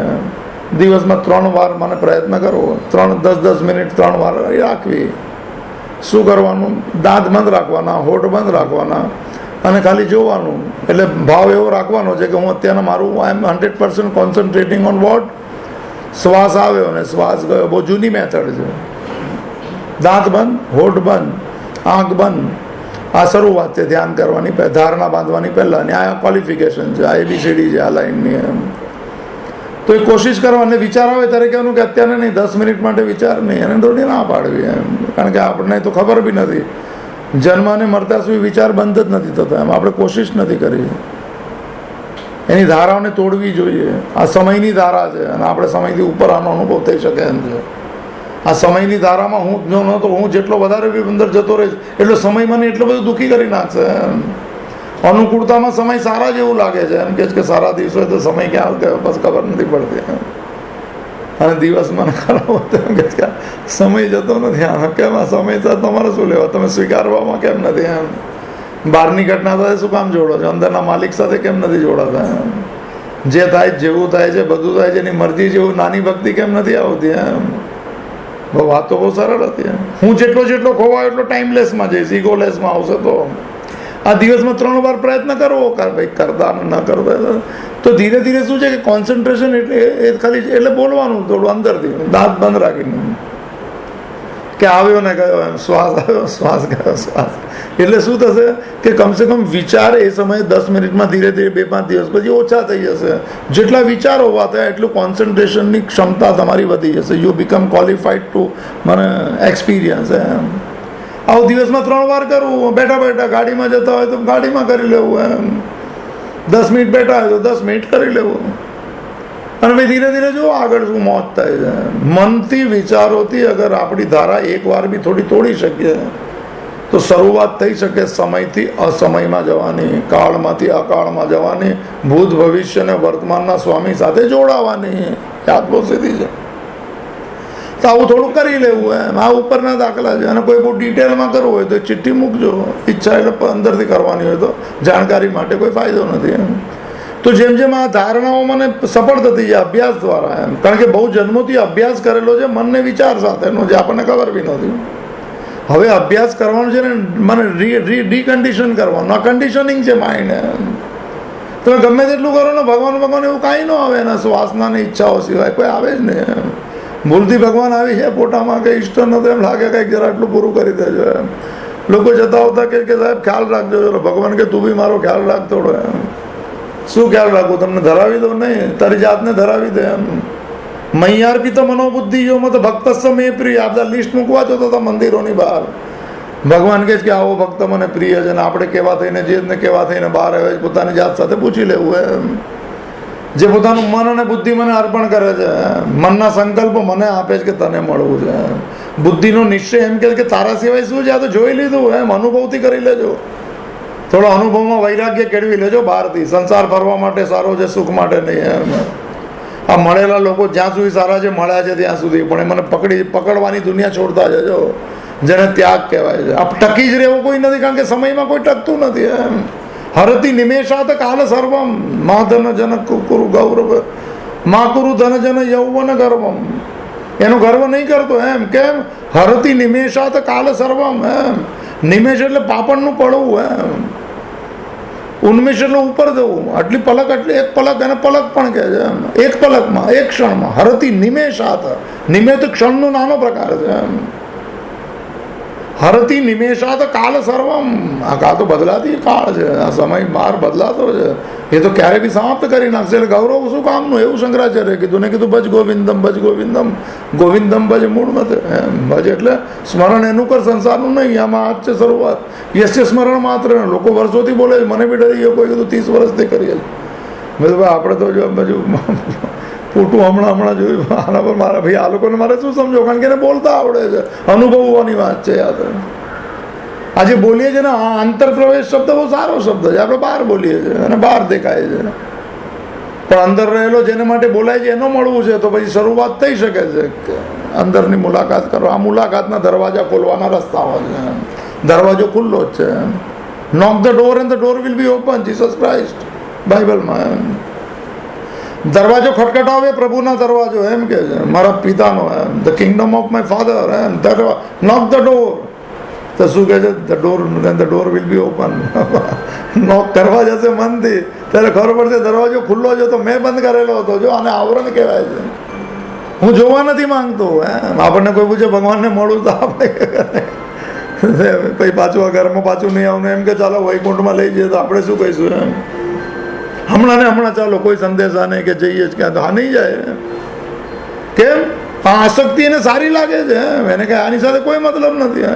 દિવસમાં 3 વાર મને પ્રયત્ન કરવો. 10 મિનિટ 3 વાર રાખવી. શું કરવાનું? દાંત બંધ રાખવાના, હોઠ બંધ રાખવાના અને ખાલી જોવાનું. એટલે ભાવ એવો રાખવાનો છે કે હું અત્યારે મારું આઈ એમ 100% કોન્સન્ટ્રેટિંગ ઓન વોટ. શ્વાસ આવ્યો અને શ્વાસ ગયો. બહુ જૂની મેથડ છે. દાંત બંધ, હોઠ બંધ, આંખ બંધ. આ શરૂઆત છે ધ્યાન કરવાની, ધારણા બાંધવાની પહેલાંની. આ ક્વોલિફિકેશન છે, આ ABCD છે આ લાઈનની. એમ તો એ કોશિશ કરવાની. વિચાર આવે ત્યારે કહેવાનું કે અત્યારે નહીં, 10 મિનિટ માટે વિચાર નહીં. એને થોડી ના પાડવી. એમ કારણ કે આપણને તો ખબર બી નથી. જન્મ અને મરતા સુધી વિચાર બંધ જ નથી થતા. એમ આપણે કોશિશ નથી કરી. એની ધારાઓને તોડવી જોઈએ. આ સમયની ધારા છે અને આપણે સમયથી ઉપર આનો અનુભવ થઈ શકે એમ છે. આ સમયની ધારામાં હું જો ન તો હું જેટલો વધારે અંદર જતો રહીશ એટલો સમય મને એટલો બધો દુઃખી કરી નાખશે. અનુકૂળતામાં સમય સારા જેવું લાગે છે, એમ કે સારા દિવસો તો સમય ક્યાં ગયો બસ ખબર નથી પડતી, અને દિવસ મને ખરાબ હતો એમ કે સમય જતો નથી. આનો કેમ આ સમય સાથે તમારે શું લેવા, તમે સ્વીકારવામાં કેમ નથી? એમ બહારની ઘટના સાથે શું કામ જોડો છો, અંદરના માલિક સાથે કેમ નથી જોડાતા? જે થાય જેવું થાય છે, બધું થાય છે એની મરજી જેવું, નાની ભક્તિ કેમ નથી આવતી? એમ વાત તો બહુ સરળ હતી. હું જેટલો ખોવાયો એટલો ટાઈમલેસમાં જઈશ, ઇગોલેસમાં આવશે તો આ દિવસમાં 3 વાર પ્રયત્ન કરવો, ભાઈ કરતા ન કરતા તો ધીરે ધીરે શું છે કે કોન્સન્ટ્રેશન એટલે ખાલી એટલે બોલવાનું થોડું અંદરથી દાંત બંધ રાખીને કે આવ્યો ને ગયો, એમ શ્વાસ આવ્યો શ્વાસ ગયો શ્વાસ. એટલે શું થશે કે કમસે કમ વિચાર એ સમયે 10 મિનિટમાં ધીરે ધીરે 2-5 દિવસ પછી ઓછા થઈ જશે. જેટલા વિચારો હોવા થયા એટલું કોન્સન્ટ્રેશનની ક્ષમતા તમારી વધી જશે. યુ બીકમ ક્વોલિફાઈડ ટુ મને એક્સપિરિયન્સ. એમ આવું દિવસમાં 3 વાર કરવું. બેઠા બેઠા ગાડીમાં જતા હોય તો ગાડીમાં કરી લેવું, એમ 10 મિનિટ બેઠા હોય તો 10 મિનિટ કરી લેવું. અને ભાઈ ધીરે ધીરે જો આગળ શું મોત થાય છે. મનથી વિચારોથી અગર આપણી ધારા એકવાર બી થોડી તોડી શકીએ તો શરૂઆત થઈ શકે સમયથી અસમયમાં જવાની, કાળમાંથી અકાળમાં જવાની, ભૂત ભવિષ્ય અને વર્તમાનના સ્વામી સાથે જોડાવાની. યાદ બહુ સીધી છે. તો આવું થોડું કરી લેવું. એમ આ ઉપરના દાખલા છે, અને કોઈ બહુ ડિટેલમાં કરવું હોય તો ચિઠ્ઠી મૂકજો. ઈચ્છા એટલે અંદરથી કરવાની હોય તો જાણકારી માટે કોઈ ફાયદો નથી. એમ તો જેમ જેમ આ ધારણાઓ મને સફળ થતી જાય અભ્યાસ દ્વારા, એમ કારણ કે બહુ જન્મોથી અભ્યાસ કરેલો છે મનને વિચાર સાથેનો, જે આપણને ખબર બી નથી. હવે અભ્યાસ કરવાનો છે ને મને ડીકન્ડિશન કરવાનું. આ કન્ડિશનિંગ છે માઇન્ડ. તમે ગમે તેટલું કરો ને ભગવાન એવું કાંઈ ન આવે એના શ્વાસના ને ઈચ્છાઓ સિવાય કોઈ આવે જ નહીં. ભૂલથી ભગવાન આવી છે પોતામાં કે ઈષ્ટ નતો, એમ લાગે કંઈક જરા આટલું પૂરું કરી દેજો. એમ લોકો જતા હોતા કે સાહેબ ખ્યાલ રાખજો. ભગવાન કે તું બી મારો ખ્યાલ રાખ થોડો. એમ શું ખ્યાલ રાખવું? તમને ધરાવી દો નહીં, તારી જાતને ધરાવી દે. એમ મૈયાર્પિત મનોબુદ્ધિ જો મત ભક્ત મેં પ્રિય. આ બધા લિસ્ટ મૂકવા જતો હતા મંદિરોની બહાર. ભગવાન કહે છે કે આવો ભક્ત મને પ્રિય છે. ને આપણે કેવા થઈને જે કેવા થઈને બહાર આવે પોતાની જાત સાથે પૂછી લેવું. એમ જે પોતાનું મન અને બુદ્ધિ મને અર્પણ કરે છે, મનના સંકલ્પો મને આપે છે કે તને મળવું છે. બુદ્ધિનો નિશ્ચય એમ કે તારા સિવાય શું છે, આ તો જોઈ લીધું. એમ અનુભવથી કરી લેજો. થોડો અનુભવમાં વૈરાગ્ય કેળવી લેજો બહારથી. સંસાર ફરવા માટે સારો છે, સુખ માટે નહીં. એમ આ મળેલા લોકો જ્યાં સુધી સારા છે મળ્યા છે ત્યાં સુધી, પણ એ મને પકડવાની દુનિયા છોડતા જજો, જેને ત્યાગ કહેવાય છે. આ ટકી જ રહેવું કોઈ નથી, કારણ કે સમયમાં કોઈ ટકતું નથી. એમ હરતી નિમેષાત કાલ સર્વમ મા ધન જન કુરુ ગૌરવ મા કુરુ ધન જન યૌવન ગર્વમ. એનો ગર્વ નહીં કરતો. એમ કેમ? હરતી નિમેષાત કાલ સર્વમ. એમ નિમેષ એટલે પાપણનું પડવું. એમ ઉન્મેષ એટલે ઉપર જવું. આટલી પલક, એટલે એક પલક, એને પલક પણ કહે છે. એમ એક પલકમાં, એક ક્ષણમાં. હરતી નિમેષાત. નિમેષ તો નાનો પ્રકાર છે. એમ હરતી નિમેષાત કાલ સર્વમ. આ કાળ તો બદલાતી કાળ છે. આ સમય બહાર બદલાતો છે. એ તો ક્યારે બી સમાપ્ત કરી નાખશે. એટલે ગૌરવ શું કામનું? એવું શંકરાચાર્ય કીધું ને કીધું ભજ ગોવિંદમ ભજ ગોવિંદમ ગોવિંદમ ભજ મૂળ મત. ભજ એટલે સ્મરણ એનું કર, સંસારનું નહીં. આમાં આજ છે શરૂઆત. યશ્ય સ્મરણ માત્ર. લોકો વર્ષોથી બોલે છે, મને બી ડરી ગયો. કોઈ કીધું 30 વર્ષથી કરીએ. મેં તો ભાઈ આપણે તો જો બધું ફોટું હમણાં જોયું. આના પર મારા ભાઈ આ લોકોને મારે શું સમજો, કારણ કે એને બોલતા આવડે છે. અનુભવવાની વાત છે. યાદ આજે બોલીએ છીએ ને, આંતરપ્રવેશ શબ્દ બહુ સારો શબ્દ છે. આપણે બહાર બોલીએ છીએ અને બહાર દેખાય છે, પણ અંદર રહેલો જેને માટે બોલાય છે એનો મળવું છે તો પછી શરૂઆત થઈ શકે છે. અંદરની મુલાકાત કરો. આ મુલાકાતના દરવાજા ખોલવાના રસ્તાઓ છે. દરવાજો ખુલ્લો જ છે. Knock the door and the door will be open. Jesus Christ બાઇબલમાં. દરવાજો ખટખટાવે પ્રભુના દરવાજો, એમ કે છે મારા પિતાનો. એમ the kingdom of my father. એમ નોક ધ ડોર. તો શું કહે છે? The door will be open. Knock કરવા જશે મનથી ત્યારે ખબર પડશે દરવાજો ખુલ્લો છે, તો મેં બંધ કરેલો હતો. જો આને આવરણ કહેવાય છે. હું જોવા નથી માંગતો. એમ આપણને કોઈ પૂછે ભગવાનને મળું તો આપણે પછી પાછું આ ઘરમાં પાછું નહીં આવવાનું. એમ કે ચાલો વૈકુંઠમાં લઈ જઈએ તો આપણે શું કહીશું? એમ હમણાં ને હમણાં ચાલો, કોઈ સંદેશા નહીં કે જઈએ જ ક્યાં. તો હા નહીં જાય. કેમ? આ આસક્તિ એને સારી લાગે છે. એને કે આની સાથે કોઈ મતલબ નથી.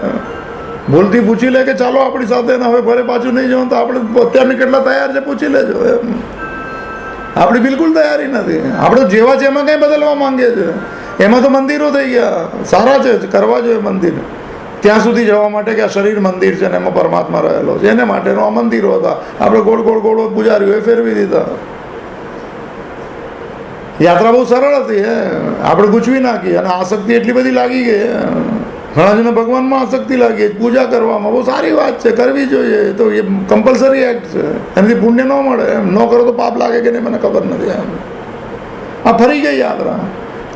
ભૂલથી પૂછી લે કે ચાલો આપણી સાથે, હવે ઘરે પાછું નહીં જવાનું તો આપણે અત્યારની કેટલા તૈયાર છે પૂછી લેજો. એમ આપણી બિલકુલ તૈયારી નથી. આપણે જેવા છે એમાં કંઈ બદલવા માંગીએ છીએ. એમાં તો મંદિરો થઈ ગયા, સારા છે, કરવા જોઈએ મંદિર. ત્યાં સુધી જવા માટે કે આ શરીર મંદિર છે ને એમાં પરમાત્મા રહેલો છે, એને માટેનો આ મંદિરો હતા. આપણે ગોળ ગોળ ગોળ પૂજારીઓ એ ફેરવી દીધા. યાત્રા બહુ સરળ હતી, આપણે ગૂંચવી નાખી અને આસક્તિ એટલી બધી લાગી ગઈ. ઘણા જણને ભગવાનમાં આસક્તિ લાગી, પૂજા કરવામાં બહુ સારી વાત છે, કરવી જોઈએ. તો એ કમ્પલસરી એક્ટ છે, એનાથી પુણ્ય ન મળે. એમ ન કરો તો પાપ લાગે કે નહીં મને ખબર નથી. એમ આ ફરી ગઈ યાત્રા.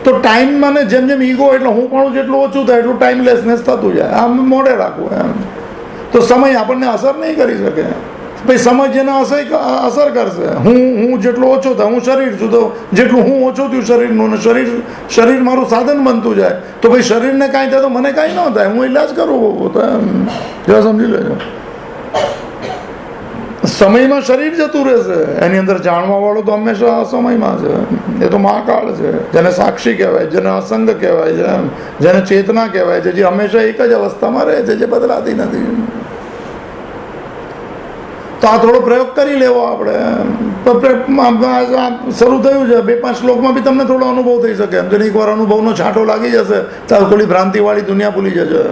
તો ટાઈમ મને જેમ જેમ ઈગો એટલે હું પણ જેટલું ઓછું થાય એટલું ટાઈમલેસનેસ થતું જાય. આમ મોડે રાખવું એમ તો સમય આપણને અસર નહીં કરી શકે. ભાઈ સમય જેને અસર કરશે. હું જેટલો ઓછો થાય, હું શરીર છું તો જેટલું હું ઓછું થયું શરીરનું ને શરીર મારું સાધન બનતું જાય તો ભાઈ શરીરને કાંઈ થાય તો મને કાંઈ ન થાય, હું ઇલાજ કરું. તો એમ જો સમજી લેજો, સમયમાં શરીર જતું રહેશે. એની અંદર જાણવા વાળો તો હંમેશા સમયમાં છે. એ તો મહાકાળ છે, જેને સાક્ષી કહેવાય, જેને અસંગ કહેવાય છે, જેને ચેતના કહેવાય છે, જે હંમેશા એક જ અવસ્થામાં રહે છે, જે બદલાતી નથી. તો આ થોડો પ્રયોગ કરી લેવો આપણે. શરૂ થયું છે 2-5 શ્લોકમાં બી તમને થોડો અનુભવ થઈ શકે એમ છે. એકવાર અનુભવનો છાંટો લાગી જશે તો થોડી ભ્રાંતિવાળી દુનિયા ભૂલી જશે.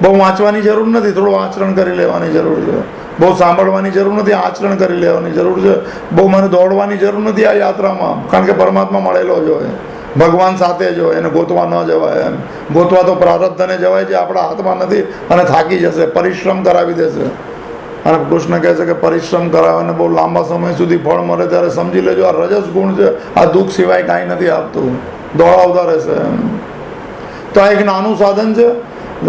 બહુ વાંચવાની જરૂર નથી, થોડું આચરણ કરી લેવાની જરૂર છે. બહુ સાંભળવાની જરૂર નથી, આચરણ કરી લેવાની જરૂર છે. બહુ મને દોડવાની જરૂર નથી આ યાત્રામાં, કારણ કે પરમાત્મા મળેલો જ હોય, ભગવાન સાથે જ હોય. એને ગોતવા ન જવાય. એમ ગોતવા તો પ્રારબ્ધને જવાય જે આપણા હાથમાં નથી, અને થાકી જશે, પરિશ્રમ કરાવી દેશે. અને કૃષ્ણ કહે છે કે પરિશ્રમ કરાવે અને બહુ લાંબા સમય સુધી ફળ મળે ત્યારે સમજી લેજો આ રજસ ગુણ છે, આ દુઃખ સિવાય કાંઈ નથી આપતું, દોડાવતા રહેશે. તો આ એક નાનું સાધન છે.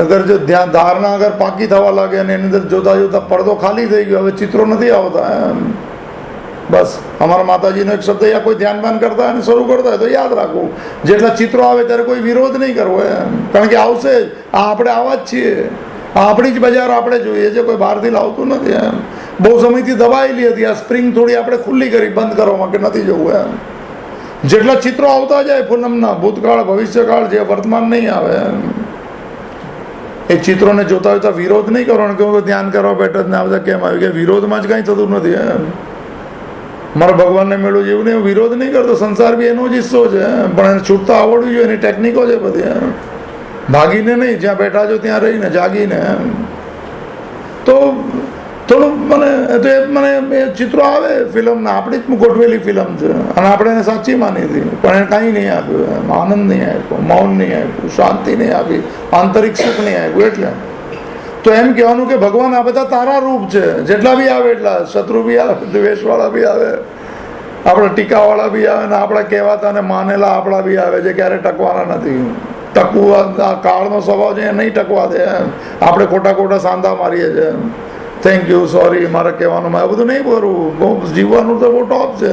અગર જો ધ્યાન ધારણા અગર પાકી થવા લાગે અને એની અંદર જોતા જોતા પડદો ખાલી થઈ ગયો, હવે ચિત્રો નથી આવતા. એમ બસ અમારા માતાજીનો એક શબ્દ, યા કોઈ ધ્યાન કરતા અને શરૂ કરતા હોય તો યાદ રાખવું, જેટલા ચિત્રો આવે ત્યારે કોઈ વિરોધ નહીં કરવો. એમ કારણ કે આવશે જ, આ આપણે આવા જ છીએ, આપણી જ બજાર આપણે જોઈએ છે, કોઈ બહારથી લાવતું નથી. એમ બહુ સમયથી દબાયેલી હતી, આ સ્પ્રિંગ થોડી આપણે ખુલ્લી કરી બંધ કરવામાં કે નથી જવું. એમ જેટલા ચિત્રો આવતા જાય પૂનમના, ભૂતકાળ ભવિષ્યકાળ, જે વર્તમાન નહીં આવે, એ ચિત્રોને જોતા જોતા વિરોધ નહીં કરવાનો કે હું ધ્યાન કરવા બેઠા જ ને આ બધા કેમ આવ્યું, કે વિરોધમાં જ કાંઈ થતું નથી. એમ મારા ભગવાનને મેળવું જેવું નહીં, વિરોધ નહીં કરતો. સંસાર બી એનો જ હિસ્સો છે, પણ એને છૂટતા આવડવું જોઈએ. એની ટેકનિકો છે બધી. એમ ભાગીને નહીં, જ્યાં બેઠા છો ત્યાં રહીને જાગીને. એમ તો થોડું મને એ ચિત્રો આવે ફિલ્મના, આપણી જ ગોઠવેલી ફિલ્મ છે અને આપણે એને સાચી માની હતી, પણ એને કાંઈ નહીં આપ્યું. એમ આનંદ નહીં આપ્યો, મૌન નહીં આપ્યું, શાંતિ નહીં આપી, આંતરિક સુખ નહીં આપ્યું. એટલે તો એમ કહેવાનું કે ભગવાન આ બધા તારા રૂપ છે, જેટલા બી આવે એટલા. શત્રુ બી આવે, દ્વેષવાળા બી આવે, આપણા ટીકાવાળા બી આવે, ને આપણા કહેવાતા અને માનેલા આપણા બી આવે, જે ક્યારે ટકવાના નથી. ટકવા આ કાળનો સ્વભાવ છે, એ નહીં ટકવા દે. આપણે ખોટા સાંધા મારીએ છીએ. થેન્ક યુ, સોરી, મારે કહેવાનું આ બધું નહીં કરવું. બહુ જીવવાનું તો બહુ ટોપ છે.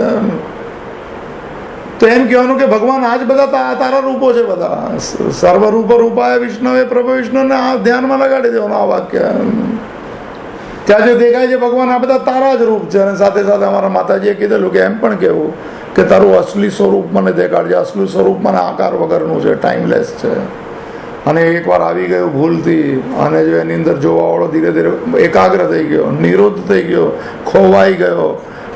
તો એમ કહેવાનું કે ભગવાન આજ બધા તારા રૂપો છે બધા. સર્વરૂપ રૂપાય વિષ્ણવે પ્રભુ વિષ્ણુને આ ધ્યાનમાં લગાડી દેવાનું આ વાક્ય. ત્યાં જે દેખાય છે ભગવાન આ બધા તારા જ રૂપ છે. અને સાથે સાથે અમારા માતાજીએ કીધેલું કે એમ પણ કહેવું કે તારું અસલી સ્વરૂપ મને દેખાડજે. અસલી સ્વરૂપ મને આકાર વગરનું છે, ટાઈમલેસ છે. અને એકવાર આવી ગયું ભૂલથી, અને જો એની અંદર જોવાવાળો ધીરે ધીરે એકાગ્ર થઈ ગયો, નિરોધ થઈ ગયો, ખોવાઈ ગયો,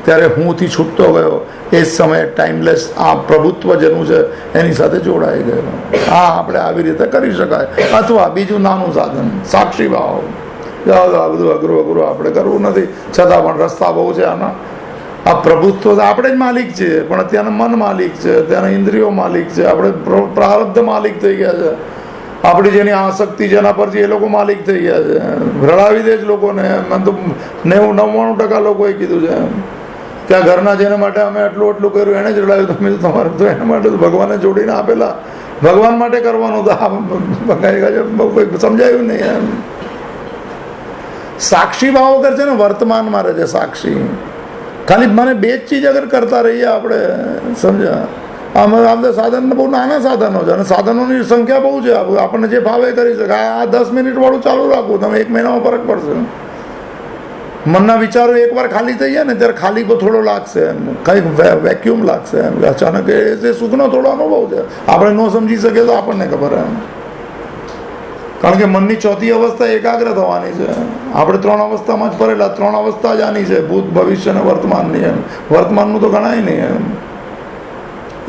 ત્યારે હુંથી છૂટતો ગયો. એ જ સમયે ટાઈમલેસ આ પ્રભુત્વ જેનું છે એની સાથે જોડાઈ ગયો. આ આપણે આવી રીતે કરી શકાય. અથવા બીજું નાનું સાધન, સાક્ષી ભાવ. આ બધું અઘરું આપણે કરવું નથી, છતાં પણ રસ્તા બહુ છે આના. આ પ્રભુત્વ આપણે જ માલિક છીએ, પણ અત્યારના મન માલિક છે, અત્યારના ઇન્દ્રિયો માલિક છે, આપણે પ્રારબ્ધ માલિક થઈ ગયા છે. આપણી જેની આસક્તિ જેના પરથી એ લોકો માલિક થઈ ગયા છે. રડાવી દે જ લોકોને. મને તો 90-99% લોકોએ કીધું છે કે આ ઘરના જેના માટે અમે એટલું કર્યું એને જ રડાવ્યું. તમે તો તમારે તો એના માટે તો ભગવાને જોડીને આપેલા, ભગવાન માટે કરવાનું તો સમજાયું નહીં. એમ સાક્ષી ભાવ વગર છે ને વર્તમાનમાં રહે છે સાક્ષી. ખાલી મને બે જ ચીજ અગર કરતા રહીએ આપણે, સમજ્યા. આમ તો સાધન બહુ નાના સાધનો છે, અને સાધનોની સંખ્યા બહુ છે. આપણને જે ભાવે કરી શકાય. આ 10 મિનિટ વાળું ચાલુ રાખવું, તમે 1 મહિનામાં ફરક પડશે. મનના વિચારો એકવાર ખાલી થઈ જાય ને ત્યારે ખાલી થોડો લાગશે, એમ કંઈક વેક્યુમ લાગશે. એમ અચાનક એ સુખનો થોડો અનુભવ છે. આપણે ન સમજી શકીએ તો આપણને ખબર. એમ કારણ કે મનની ચોથી અવસ્થા એકાગ્ર થવાની છે. આપણે 3 અવસ્થામાં જ ફરેલા, 3 અવસ્થા જ આની છે, ભૂત, ભવિષ્ય અને વર્તમાનની. એમ વર્તમાનનું તો ગણાય નહીં. એમ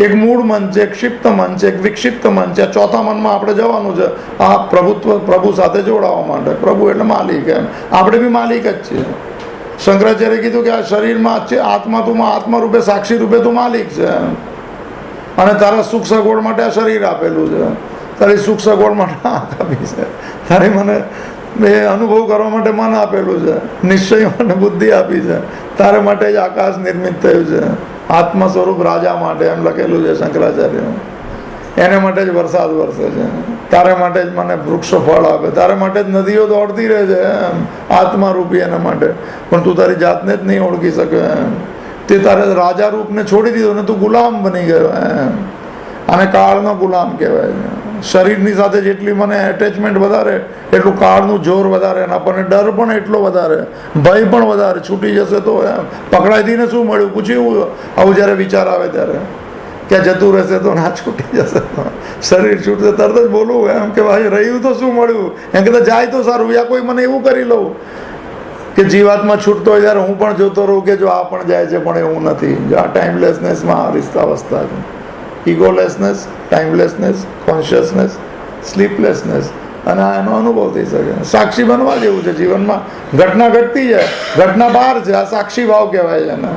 એક મૂળ મન છે, એક ક્ષિપ્ત મન છે, એક વિક્ષિપ્ત મન છે. ચોથા મનમાં આપણે જવાનું છે આ પ્રભુ સાથે જોડાવા માટે. પ્રભુ એટલે માલિક. એમ આપણે બી માલિક જ છીએ. શંકરાચાર્ય કીધું કે આ શરીરમાં છે આત્મા, તું આત્મા રૂપે, સાક્ષી રૂપે તું માલિક છે. અને તારા સુખ સગવડ માટે આ શરીર આપેલું છે, તારી સુખ સગવડ માટે આંખ આપી છે, તારી મને એ અનુભવ કરવા માટે મન આપેલું છે, નિશ્ચય માટે બુદ્ધિ આપી છે, તારે માટે જ આકાશ નિર્મિત થયું છે, આત્મ સ્વરૂપ રાજા માટે એમ લખેલું છે શંકરાચાર્ય. એને માટે જ વરસાદ વરસે છે, તારે માટે જ મને વૃક્ષો ફળ આપે, તારે માટે જ નદીઓ દોડતી રહે છે એમ આત્મારૂપી એના માટે. પણ તું તારી જાતને જ નહીં ઓળખી શકે એમ. તે તારે રાજા રૂપને છોડી દીધો ને તું ગુલામ બની ગયો એમ. આને કાળનો ગુલામ કહેવાય છે. શરીરની સાથે જેટલી મને એટેચમેન્ટ વધારે એટલું કાળનું જોર વધારે, અને આપણને ડર પણ એટલો વધારે, ભય પણ વધારે. છૂટી જશે તો એમ પકડાઈ દઈને શું મળ્યું પૂછ્યું આવું જ્યારે વિચાર આવે ત્યારે, કે જતું રહેશે તો ના છૂટી જશે તો શરીર છૂટશે તરત જ બોલવું એમ કે ભાઈ રહ્યું તો શું મળ્યું, એમ કે જાય તો સારું. યા કોઈ મને એવું કરી લઉં કે જીવાત્મા છૂટતો હોય ત્યારે હું પણ જોતો રહું કે જો આ પણ જાય છે, પણ એવું નથી. જો આ ટાઈમલેસનેસમાં આ અવસ્થા છે. ઇગોલેસનેસ, ટાઈમલેસનેસ, કોન્શિયસનેસ, સ્લીપલેસનેસ, અને આ એનો અનુભવ થઈ શકે. સાક્ષી બનવા જેવું છે જીવનમાં. ઘટના ઘટતી જાય, ઘટના બહાર છે, આ સાક્ષી ભાવ કહેવાય છે એને.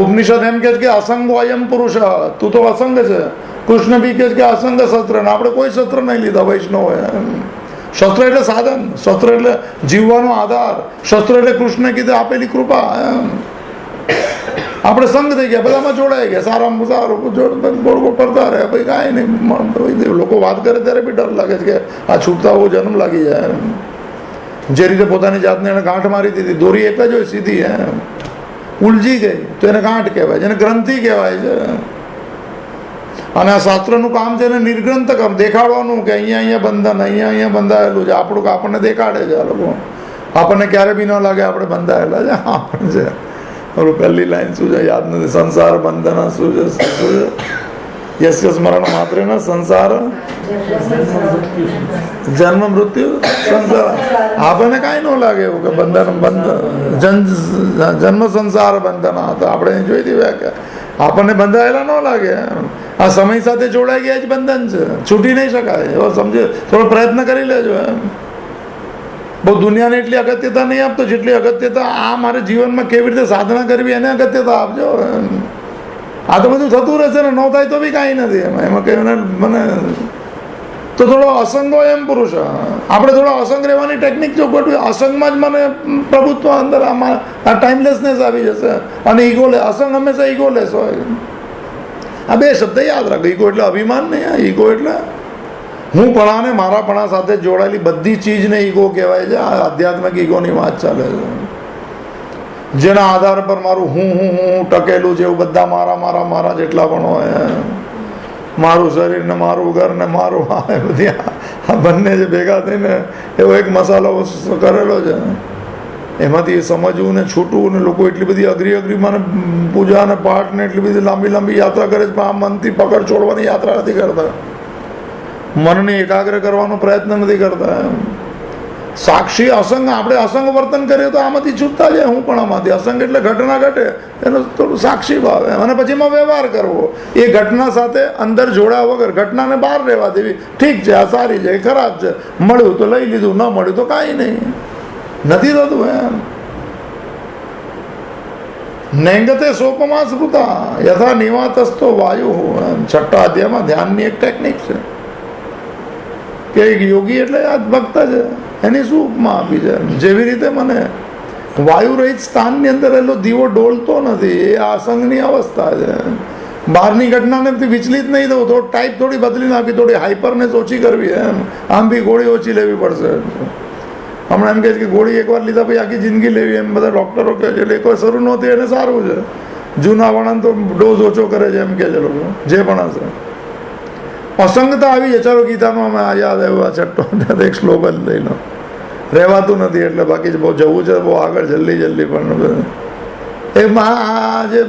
ઉપનિષદ એમ કે છે કે અસંગો અયમ પુરુષ, તું તો અસંગ છે. કૃષ્ણ બી કે છે કે અસંગ શસ્ત્ર. ને આપણે કોઈ શસ્ત્ર નહીં લીધા વૈષ્ણવ. શસ્ત્ર એટલે સાધન, શસ્ત્ર એટલે જીવવાનો આધાર, શસ્ત્ર એટલે કૃષ્ણ કીધે આપેલી કૃપા. આપણે સંગ થઈ ગયા, બધામાં જોડાઈ ગયા, સારામાં સારું ગોળ કરતા રહે. ભાઈ કાંઈ નહીં, લોકો વાત કરે ત્યારે બી ડર લાગે છે કે આ છૂટતા હોવો જન્મ લાગી જાય. જે રીતે પોતાની જાતને એને ગાંઠ મારી દીધી, દોરી એક જ હોય સીધી, ઉલજી ગઈ તો એને ગાંઠ કહેવાય છે, એને ગ્રંથિ કહેવાય છે. અને આ શાસ્ત્રનું કામ છે એને નિર્ગ્રંથ કામ દેખાડવાનું કે અહીંયા બંધન, અહીંયા બંધાયેલું છે. આપણું આપણને દેખાડે છે આ લોકો. આપણને ક્યારે બી ન લાગે આપણે બંધાયેલા છે. આપણે છે ઓલું પહેલી લાઈન શું છે યાદ નથી. સંસાર બંધન શું છે, શું છે? યસ્ય સ્મરણ માત્ર ને સંસાર જન્મ મૃત્યુ સંસાર. આપણને કાંઈ ન લાગે એવું કે બંધન જન્મ સંસાર બંધન હતા. આપણે જોઈ હતી વ્યાખ્યા. આપણને બંધાયેલા ન લાગે. આ સમય સાથે જોડાઈ ગયા જ બંધન છે, છૂટી નહીં શકાય. એવો સમજે, થોડો પ્રયત્ન કરી લેજો એમ. બહુ દુનિયાને એટલી અગત્યતા નહીં આપતો જેટલી અગત્યતા આ મારે જીવનમાં કેવી રીતે સાધના કરવી એને અગત્યતા આપજો. આ તો બધું થતું રહેશે ને, ન થાય તો બી કાંઈ નથી એમાં કઈ. મને તો થોડો અસંગો એમ પુરુષ, આપણે થોડો અસંગ રહેવાની ટેકનિક જો ગોઠવી. અસંગમાં જ મને પ્રભુત્વ અંદર આમાં આ ટાઈમલેસનેસ આવી જશે. અને ઈગોલેસ, અસંગ હંમેશા ઈગોલેસ હોય. આ બે શબ્દ યાદ રાખો. ઈગો એટલે અભિમાન નહીં, ઈગો એટલે હુંપણા, મારાપણા સાથે જોડાયેલી બધી ચીજને ઈગો કહેવાય છે. આ આધ્યાત્મિક ઈગોની વાત ચાલે છે, જેના આધાર પર મારું હું ટકેલું છે. એવું બધા મારા જેટલા પણ હોય, મારું શરીર ને મારું ઘર ને મારું બધી આ બંને જે ભેગા થઈને એવો એક મસાલો કરેલો છે. એમાંથી સમજવું ને છૂટવું ને લોકો એટલી બધી અઘરી મને પૂજા ને પાઠ ને એટલી બધી લાંબી યાત્રા કરે છે, પણ આ મનથી પકડ છોડવાની યાત્રા નથી કરતા. મનને એકાગ્ર કરવાનો પ્રયત્ન નથી કરતા. સાક્ષી અસંગ, આપણે અસંગ વર્તન કરીએ તો આમાંથી છૂટતા જાય. હું પણ આમાંથી અસંગ એટલે ઘટના ઘટે એનો થોડું સાક્ષી ભાવ, અને પછી એમાં વ્યવહાર કરવો. એ ઘટના સાથે અંદર જોડાયા વગર ઘટનાને બહાર રહેવા દેવી. ઠીક છે, આ સારી છે, ખરાબ છે, મળ્યું તો લઈ લીધું, ન મળ્યું તો કાંઈ નહીં. નથી થતું એમ. નૈંગતે સોપમા સ્મૃતા યથા નિવાતસ્તો વાયુ. છઠ્ઠા અધ્યાયમાં ધ્યાનની એક ટેકનિક છે કે એક યોગી એટલે આ ભક્ત છે, એની શું ઉપમા આપી છે. જેવી રીતે મને વાયુ રહિત સ્થાનની અંદર રહેલો દીવો ડોલતો નથી, એ આસંગની અવસ્થા છે. બહારની ઘટનાને વિચલિત નહીં થવું, થોડું ટાઈપ થોડી બદલી નાખી, થોડી હાઈપરનેસ ઓછી કરવી. એમ આમ બી ગોળી ઓછી લેવી પડશે. હમણાં એમ કહે છે કે ગોળી એકવાર લીધા પછી આખી જિંદગી લેવી, એમ બધા ડૉક્ટરો કહે છે. એટલે એકવાર શરૂ નહોતી એને સારું છે. જૂના વણાને તો ડોઝ ઓછો કરે છે એમ કહે છે લોકો, જે પણ હશે. અસંગતા આવી છે. ચાલો ગીતામાં અમે યાદ આવ્યું આ છઠ્ઠો એક શ્લોક જ લઈ લો. રહેવાતું નથી એટલે બાકી બહુ જવું છે બહુ આગળ જલ્દી પણ એમાં આ જે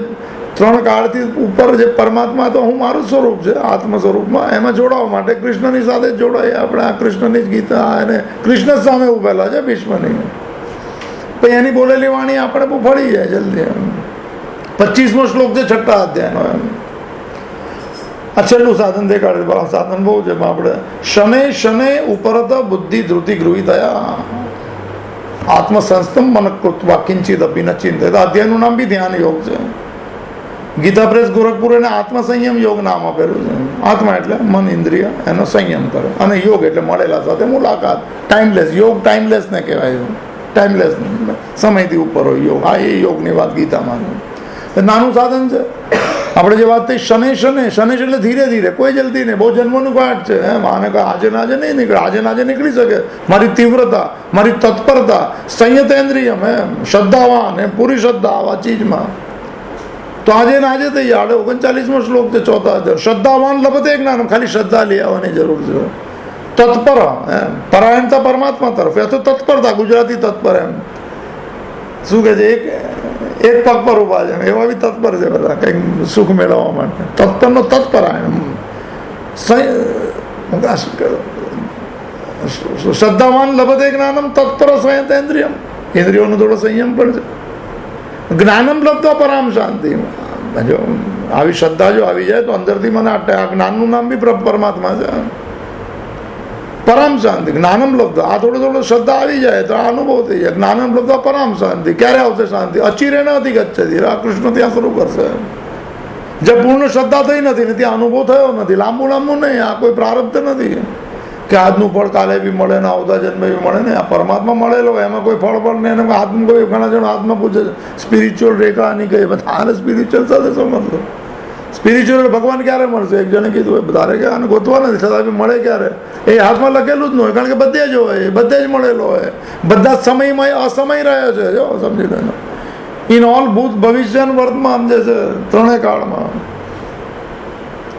3 કાળથી ઉપર જે પરમાત્મા તો હું મારું સ્વરૂપ છે આત્મ સ્વરૂપમાં, એમાં જોડાવા માટે કૃષ્ણની સાથે જ જોડાઈએ આપણે. આ કૃષ્ણની જ ગીતા અને કૃષ્ણ જ સામે ઉભેલા છે ભીષ્મની. પછી એની બોલેલી વાણી આપણે બહુ ફળી જાય જલ્દી. 25મો શ્લોક છે 6ઠા અધ્યાયનો. એમ આ છેલ્લું સાધન દેખાડે. સાધન બહુ છે આપણે. શનૈ શનૈ ઉપરત બુદ્ધિ ધૃતિ ગૃહી થયા આત્મસંસ્તમ મન કૃત્વા કિંચિત અપી ન ચિંતયત. અધ્યાયનું નામ બી ધ્યાન યોગ છે. ગીતા પ્રેસ ગોરખપુર એને આત્મસંયમ યોગ નામ આપેલું છે. આત્મા એટલે મન ઇન્દ્રિય એનો સંયમ કરે, અને યોગ એટલે મળેલા સાથે મુલાકાત. ટાઈમલેસ યોગ ટાઈમલેસ ને કહેવાય. ટાઈમલેસ સમયથી ઉપર હોય યોગ. આ એ યોગની વાત ગીતામાં છે. નાનું સાધન છે. આપણે જે વાત થઈ શનૈ શનૈ, શનૈ એટલે ધીરે ધીરે, કોઈ જલ્દી નહીં. બહુ જન્મનું ગાંઠ છે. એમ આને આજે નાજે નહીં નીકળે, આજે નાજે નીકળી શકે. મારી તીવ્રતા, મારી તત્પરતા, સંયતેન્દ્રિયમ, એમ શ્રદ્ધાવાન, એમ પૂરી શ્રદ્ધા આવા ચીજમાં. તો આજે ને આજે થઈ જાય. 39મો શ્લોક છે 4થા અધ્યાય. શ્રદ્ધાવાન લભતે જ્ઞાન. ખાલી શ્રદ્ધા લઈ આવવાની જરૂર છે. તત્પર, એમ પરાયણતા પરમાત્મા તરફ. એ તો તત્પરતા, ગુજરાતી તત્પર. એમ શું કે છે, એક પગ પર ઉભા છે એવા બી તત્પર છે બધા કંઈક સુખ મેળવવા માટે. તત્પરનો તત્પરાયણ. શ્રદ્ધાવાન લભતે જ્ઞાનમ તત્પર સંયતેન્દ્રિયમ. ઇન્દ્રિયોનો થોડો સંયમ પણ છે. જ્ઞાનમ લબ્ધા પરામ શાંતિ. જો આવી શ્રદ્ધા જો આવી જાય તો અંદરથી મને આ જ્ઞાનનું નામ બી પરમાત્મા છે. પરમ શાંતિ જ્ઞાનમ લબ્ધા. આ થોડો શ્રદ્ધા આવી જાય તો આ અનુભવ થઈ જાય. જ્ઞાનમ લબ્ધા પરમ શાંતિ. ક્યારે આવશે શાંતિ? અચિરે નથી ગચ્છતી. આ કૃષ્ણ ત્યાં શરૂ કરશે. જે પૂર્ણ શ્રદ્ધા થઈ નથી ને ત્યાં અનુભવ થયો નથી. લાંબુ નહીં. આ કોઈ પ્રારબ્ધ નથી કે આજનું ફળ કાલે બી મળે ને આવતા જન્મે બી મળે ને. આ પરમાત્મા મળેલો એમાં કોઈ ફળ ને એને આત્મ કોઈ ઘણા જણ આત્મા પૂછે છે સ્પિરિચ્યુઅલ રેખા આની કઈ. બધા સ્પિરિચ્યુઅલ સાથે સમજતો. સ્પિરિચ્યુઅલ ભગવાન ક્યારે મળશે? એક જણે કીધું તારે કે આને ગોતવા નથી, છતાં બી મળે ક્યારે? એ હાથમાં લખેલું જ ન હોય, કારણ કે બધે જ હોય, બધે જ મળેલો હોય. બધા સમયમાં અસમય રહ્યો છે. જો સમજી લો, ઇન ઓલ ભૂત ભવિષ્ય વર્તમાન જે છે 3 કાળમાં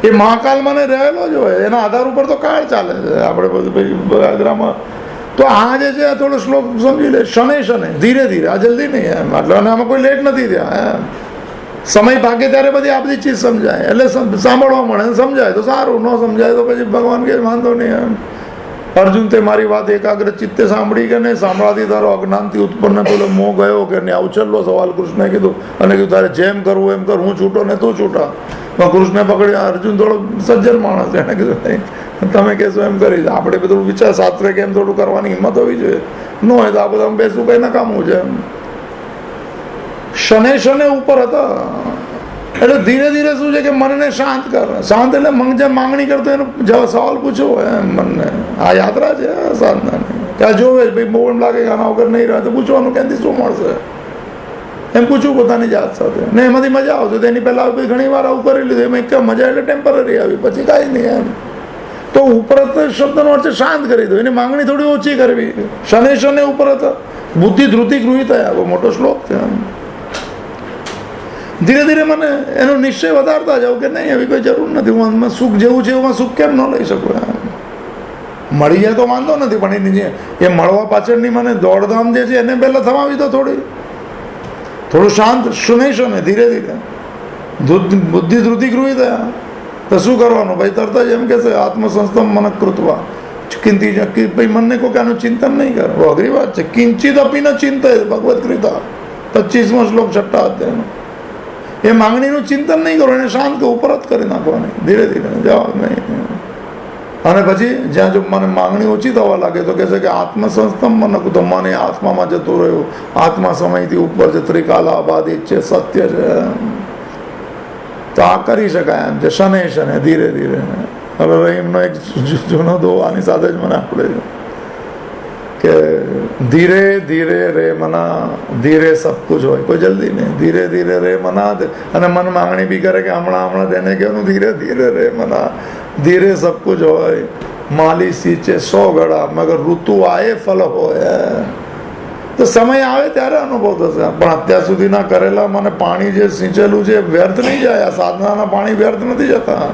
એ મહાકાલમાં ને રહેલો જ હોય. એના આધાર ઉપર તો કાળ ચાલે છે. આપણે બધું આગ્રામાં તો આ જે છે થોડો શ્લોક સમજી લે. શનૈ શનૈ, ધીરે ધીરે, આ જલ્દી નહીં. એમ એટલે આમાં કોઈ લેટ નથી ત્યાં. એમ સમય ભાગે ત્યારે બધી આ બધી ચીજ સમજાય. એટલે સાંભળવા મળે, સમજાય તો સારું, ન સમજાય તો પછી ભગવાન કે વાંધો નહીં. એમ અર્જુન તે મારી વાત એકાગ્ર ચિત્તે સાંભળી કે નહીં? સાંભળાથી તારો અજ્ઞાનથી ઉત્પન્ન પેલો મોહ ગયો કે નહીં? આવું છેલ્લો સવાલ કૃષ્ણે કીધું. અને કીધું તારે જેમ કરવું એમ કર, હું છૂટો ને તું છૂટા. કૃષ્ણે પકડ્યા. અર્જુન થોડો સજ્જન માણસ, એને કીધું નહીં તમે કહેશો એમ કરી. આપણે બધું વિચાર શાસ્ત્રે કેમ થોડું કરવાની હિંમત હોવી જોઈએ. ન હોય તો આ બધા બેસવું કઈ નકામું છે. એમ શનૈ શનૈ ઉપર હતા એટલે ધીરે ધીરે શું છે કે મનને શાંત કર. શાંત એટલે જે માંગણી કરતો એનો સવાલ પૂછવો. એમ મનને આ યાત્રા છે સાધનાની. ત્યાં જોવે ભાઈ બહુ એમ લાગે કે આના વગર નહીં રહે તો પૂછવાનું ક્યાંથી શું મળશે એમ પૂછવું પોતાની જાત સાથે. ને એમાંથી મજા આવશે તો એની પહેલાં ઘણી વાર આવું કરી લીધું. એમાં એક મજા એટલે ટેમ્પરરી આવી, પછી કાંઈ નહીં. એમ તો ઉપરત શબ્દનો અર્થ શાંત કરી દો. એની માંગણી થોડી ઓછી કરવી. શનૈ શનૈ ઉપરત બુદ્ધિ ધૃતિ ગૃહી થયા. બહુ મોટો શ્લોક છે. ધીરે ધીરે મને એનો નિશ્ચય વધારતા જાવ કે નહીં એવી કોઈ જરૂર નથી. હું સુખ જેવું છે એવું સુખ કેમ ન લઈ શકું? મળી જાય તો વાંધો નથી, પણ એ મળવા પાછળની મને દોડધામ જે છે એને પહેલાં થવાવી દો. થોડું શાંત. શનૈ શનૈ, ધીરે ધીરે બુદ્ધિ ધૃતિ ગૃહી થયા. તો શું કરવાનું ભાઈ? તરત જ એમ કહેશે આત્મસંસ્તમ મન કૃત્વા કિંતી. ભાઈ મનને કોઈ આનું ચિંતન નહીં કરે. બહુ અઘરી વાત છે. કિંચિત અપી ન ચિંતય ભગવદ્ ગીતા 25મો શ્લોક 6ઠા અધ્યાયનો. એ માંગણીનું ચિંતન નહીં કરો, એને શાંત કે ઉપરત કરી નાખવાની ધીરે ધીરે. જવાબ નહીં. અને પછી જ્યાં જો મને માંગણી ઓછી થવા લાગે તો કહે છે કે આત્મસંસ્તમ મને તો મને આત્મામાં જતું રહ્યું. આત્મા સમયથી ઉપર છે, ત્રિકાલાબાધિત છે, સત્ય છે. તો આ કરી શકાય એમ છે. શનૈ શનૈ, ધીરે ધીરે. હવે એમનો એક જૂનો દો આની સાથે જ મને આપણે કે ધીરે ધીરે રે મના, ધીરે સબ કુછ હોય. કોઈ જલ્દી નહીં. ધીરે ધીરે રે મના. અને મન માંગણી બી કરે કે હમણાં તેને કહેવાનું ધીરે ધીરે રે મના, ધીરે સબ કુછ હોય. માલી સીંચે 100 ગળા મગર ઋતુ આયે ફલ હોય. તો સમય આવે ત્યારે અનુભવ થશે. પણ અત્યાર સુધીના કરેલા મને પાણી જે સિંચેલું છે વ્યર્થ નહીં જાય. આ સાધનાના પાણી વ્યર્થ નથી જતા.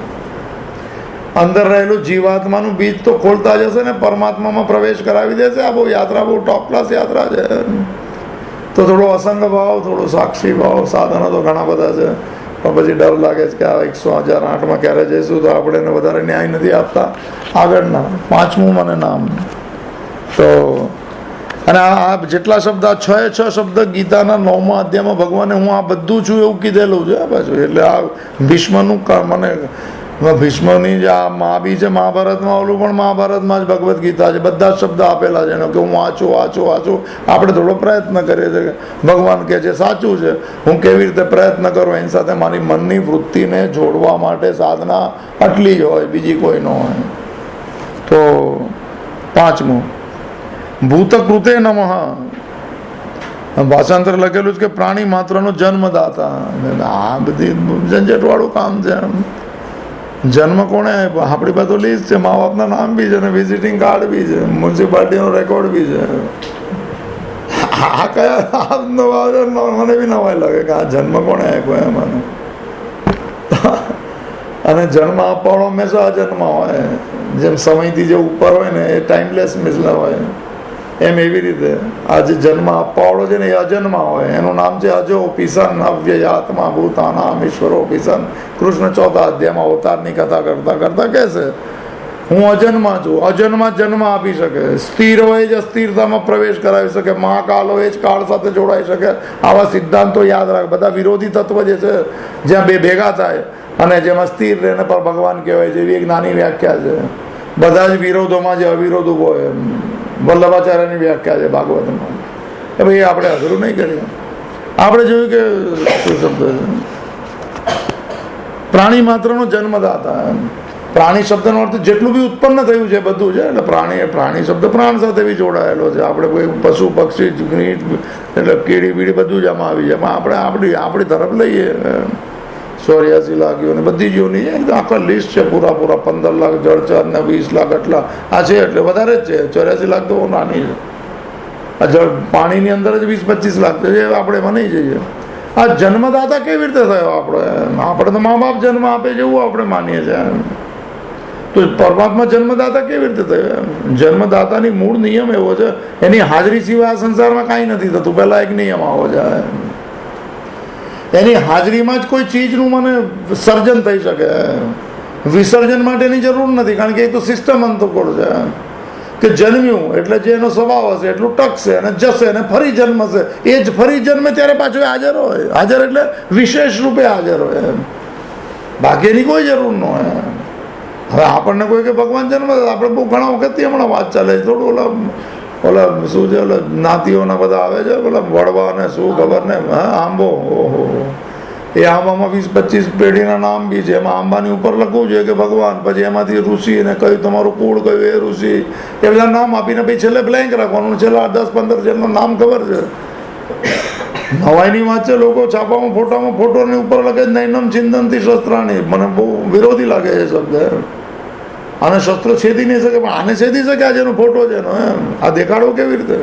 અંદર રહેલું જીવાત્માનું બીજ તો ખોલતા જશે ને પરમાત્મામાં પ્રવેશ કરાવી દેશે. આ બહુ યાત્રા બહુ ટોપ ક્લાસ યાત્રા છે. તો થોડો અસંગ ભાવ, થોડો સાક્ષી ભાવ, સાધનો તો ઘણા બધા છે. પણ પછી ડર લાગે છે કે આ 108માં ક્યારે જઈશું તો આપણે એને વધારે ન્યાય નથી આપતા આગળના. 5મું મને નામ. તો અને આ જેટલા શબ્દ, આ 6 શબ્દ ગીતાના 9મા અધ્યાયમાં ભગવાને હું આ બધું છું એવું કીધેલું છે પાછું. એટલે આ ભીષ્મનું મને ભીષ્મની જે આ મા બી છે મહાભારતમાં, ઓલું પણ મહાભારતમાં જ ભગવદ્ ગીતા છે. બધા જ શબ્દ આપેલા છે એનો કે હું વાંચું. આપણે થોડો પ્રયત્ન કરીએ છીએ કે ભગવાન કહે છે સાચું છે, હું કેવી રીતે પ્રયત્ન કરું એની સાથે મારી મનની વૃત્તિને જોડવા માટે સાધના આટલી જ હોય, બીજી કોઈ ન હોય. તો 5મું ભૂતકૃતે નમઃ. ભાષાંતર લખેલું છે કે પ્રાણી માત્રનો જન્મદાતા. આ બધી ઝંઝટવાળું કામ છે. જન્મ કોણે આપ્યો? આપણી પાસે તો લિસ્ટ છે, મા બાપના નામ બી છે ને વિઝિટિંગ કાર્ડ બી છે, મ્યુનિસિપાલિટીનો રેકોર્ડ બી છે. આ કયા મને બી નવાય લાગે કે આ જન્મ કોણે આપ્યો એ મને. અને જન્મ આપવાનો હંમેશા અજન્મ હોય. જેમ સમયથી જે ઉપર હોય ને એ ટાઈમલેસ મિસલ હોય, એમ એવી રીતે આ જે જન્મ આપવાવાળો છે ને એ અજન્મા હોય. એનું નામ છે અજો પિસન અવ્યય આત્મા ભૂતાનામ ઈશ્વરો પિસન. કૃષ્ણ 4થા અધ્યાયમાં અવતારની કથા કરતા કહે છે હું અજન્મા છું. અજન્મા જન્મ આપી શકે, સ્થિર હોય જ અસ્થિરતામાં પ્રવેશ કરાવી શકે, મહાકાલ હોય જ કાળ સાથે જોડાઈ શકે. આવા સિદ્ધાંતો યાદ રાખ. બધા વિરોધી તત્વ જે છે જ્યાં બે ભેગા થાય અને જેમાં સ્થિર રહે પર ભગવાન કહેવાય છે, એવી એક નાની વ્યાખ્યા છે. બધા જ વિરોધોમાં જે અવિરોધ ઉભો હોય, વલ્લભાચાર્યની વ્યાખ્યા છે ભાગવતમાં. એ ભાઈ આપણે અઘરું નહીં કરીએ. આપણે જોયું કે શું શબ્દ છે? પ્રાણી માત્રનો જન્મદાતા. પ્રાણી શબ્દનો અર્થ જેટલું બી ઉત્પન્ન થયું છે બધું છે. એટલે પ્રાણી શબ્દ પ્રાણ સાથે બી જોડાયેલો છે. આપણે કોઈ પશુ પક્ષી એટલે કીડી બીડી બધું જ આમાં આવી જાય. આપણે આપણી તરફ લઈએ 84 લાખ યોની, બધી જ યોની એકદમ આખા લિસ્ટ છે. પૂરા 15 લાખ જળચર ને 20 લાખ એટલા આ છે. એટલે વધારે જ છે. 84 લાખ તો નાની છે. આ જળ પાણીની અંદર જ 20-25 લાખ છે. આપણે મનાઈ જઈએ. આ જન્મદાતા કેવી રીતે થયો? આપણે તો મા બાપ જન્મ આપે છે એવું આપણે માનીએ છીએ. તો પરમાત્મા જન્મદાતા કેવી રીતે થયો? જન્મદાતાની મૂળ નિયમ એવો છે, એની હાજરી સિવાય આ સંસારમાં કાંઈ નથી થતું. પહેલા એક નિયમ આવો જાય, એની હાજરીમાં જ કોઈ ચીજનું મને સર્જન થઈ શકે. વિસર્જન માટેની જરૂર નથી, કારણ કે એ તો સિસ્ટમ અંતકોળ છે કે જન્મ્યું એટલે જે એનો સ્વભાવ હશે એટલું ટકશે અને જશે અને ફરી જન્મશે. એ જ ફરી જન્મે ત્યારે પાછું હાજર હોય. હાજર એટલે વિશેષ રૂપે હાજર હોય, બાકી એની કોઈ જરૂર ન હોય. હવે આપણને કોઈ કે ભગવાન જન્મ, આપણે બહુ ઘણા વખતથી હમણાં વાત ચાલે છે. થોડું ઓલા શું છે, ઓલા જ્ઞાતિઓના બધા આવે છે, ઓલા વડવા ને શું ખબર ને આંબો. ઓહો, એ આંબામાં 20-25 પેઢીના નામ બી છે. એમાં આંબાની ઉપર લખવું જોઈએ કે ભગવાન, પછી એમાંથી ઋષિ ને કયું તમારું કુળ કયું એ ઋષિ, એ બધા નામ આપીને પછી છેલ્લે બ્લેન્ક રાખવાનું. છેલ્લા 10-15 જેટલા નામ ખબર છે. નવાઈની વાત છે. લોકો છાપામાં ફોટોની ઉપર લખે નૈનમ ચિંતનથી શસ્ત્રાણી. મને બહુ વિરોધી લાગે છે શબ્દ. આને શસ્ત્રો છેદી નહીં શકે, પણ આને છેદી શકે. આ જેનો ફોટો છે એનો એમ આ દેખાડો કેવી રીતે?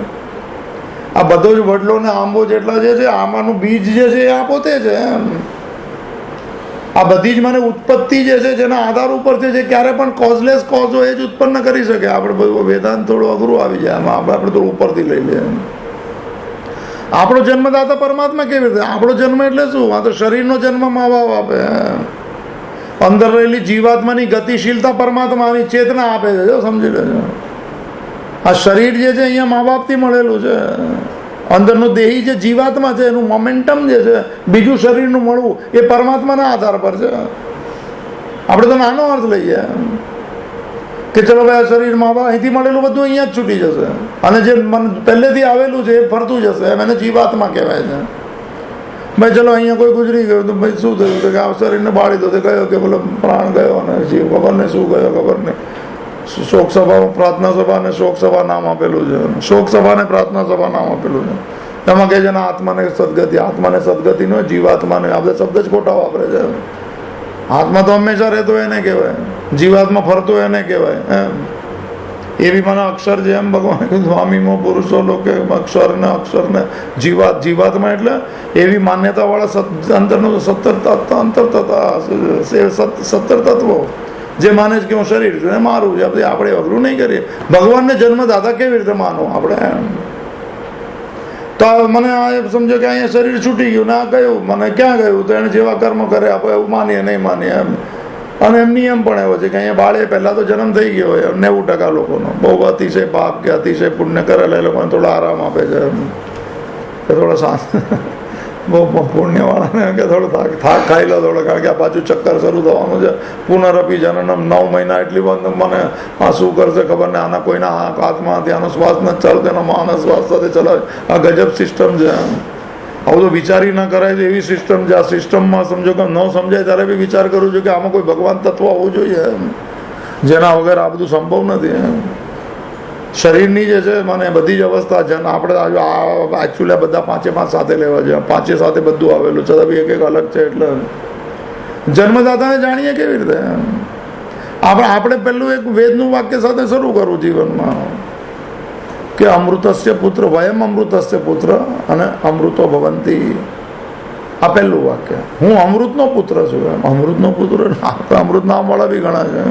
આ બધો જ વડલો ને આંબો જેટલા જે છે, આંબાનું બીજ જે છે એ આ પોતે છે એમ. આ બધી જ મને ઉત્પત્તિ જે છે જેના આધાર ઉપર છે, જે ક્યારે પણ કોઝલેસ કોઝ હોય એ જ ઉત્પન્ન કરી શકે. આપણે બધું વેદાંત થોડું અઘરું આવી જાય આમાં. આપણે થોડું ઉપરથી લઈ લઈએ. આપણો જન્મદાતા પરમાત્મા કેવી રીતે? આપણો જન્મ એટલે શું? આ તો શરીરનો જન્મ મા બાપ આપે. અંદર રહેલી જીવાત્માની ગતિશીલતા પરમાત્માની ચેતના આપે છે. જો સમજી લેજો. આ શરીર જે છે અહીંયા મા બાપથી મળેલું છે. અંદરનો દેહી જે જીવાત્મા છે એનું મોમેન્ટમ જે છે બીજું શરીરનું મળવું એ પરમાત્માના આધાર પર છે. આપણે તો નાનો અર્થ લઈએ કે ચલો ભાઈ આ શરીર મા બાપ અહીંથી મળેલું બધું અહીંયા જ છૂટી જશે, અને જે પહેલેથી આવેલું છે એ ફરતું જશે. એમ એને જીવાત્મા કહેવાય છે. ભાઈ ચલો અહીંયા કોઈ ગુજરી ગયું તો ભાઈ શું થયું? તો કે આ શરીરને બાળી દો. કહ્યું કે બોલો પ્રાણ ગયો અને જીવ ખબર ને શું ગયો ખબર નહીં. શોક સભા, પ્રાર્થના સભા અને શોક સભા નામ આપેલું છે. શોક સભા ને પ્રાર્થના સભા નામ આપેલું છે. એમાં કહે છે ને આત્માને સદગતિ. આત્માને સદગતિ નો જીવાત્માને. આ બધા શબ્દ જ ખોટા વાપરે છે. આત્મા તો હંમેશા રહેતો એને કહેવાય, જીવાત્મા ફરતો એને કહેવાય. એમ એવી મને અક્ષર છે એમ ભગવાન કીધું સ્વામીમાં પુરુષો લોકો અક્ષરને જીવાત્મા એટલે એવી માન્યતા વાળા અંતરનું 17 તત્વો જે માને છે કે હું શરીર છું ને મારું છે. આપણે અઘરું નહીં કરીએ. ભગવાનને જન્મદાતા કેવી રીતે માનવું આપણે? તો મને આ સમજો કે અહીંયા શરીર છૂટી ગયું ને આ ગયું, મને ક્યાં ગયું? તો એને જેવા કર્મ કરે આપણે એવું માનીએ નહીં માનીએ એમ. અને એમ નિયમ પણ એવો છે કે અહીંયા બાળે પહેલાં તો જન્મ થઈ ગયો હોય 90% લોકોનો. બહુ અતિશય પાપ કે અતિશય પુણ્ય કરેલા એ લોકોને થોડો આરામ આપે છે એમ, કે થોડો શાંત. બહુ પુણ્યવાળાને કે થોડો થાક ખાઈ લો થોડો, કારણ કે આ પાછું ચક્કર શરૂ થવાનું છે. પુનરપી જનનમ 9 મહિના એટલી બંધ મને આ શું કરશે ખબર ને, આના કોઈના હાથમાં ત્યાંનો શ્વાસ નથી ચાલતો, એનો માનસ શ્વાસ સાથે ચલાવે. આ ગજબ સિસ્ટમ છે. આવું તો વિચારી ના કરાય છે એવી સિસ્ટમ છે. આ સિસ્ટમમાં સમજો કે ન સમજાય ત્યારે બી વિચાર કરું છું કે આમાં કોઈ ભગવાન તત્વ હોવું જોઈએ જેના વગર આ બધું સંભવ નથી. શરીરની જે છે મને બધી જ અવસ્થા છે. આપણે એકચ્યુઅલી બધા 5 સાથે લેવા છે, 5 સાથે બધું આવેલું છે, છતાં બી એક અલગ છે. એટલે જન્મદાતાને જાણીએ કેવી રીતે? આપણે પહેલું એક વેદનું વાક્ય સાથે શરૂ કરવું જીવનમાં કે અમૃતસ્ય પુત્ર, વયમ અમૃતસ્ય પુત્ર અને અમૃતો ભવંતી. આ પહેલું વાક્ય. હું અમૃતનો પુત્ર છું. અમૃતનો પુત્ર, અમૃત નામવાળા બી ઘણા છે.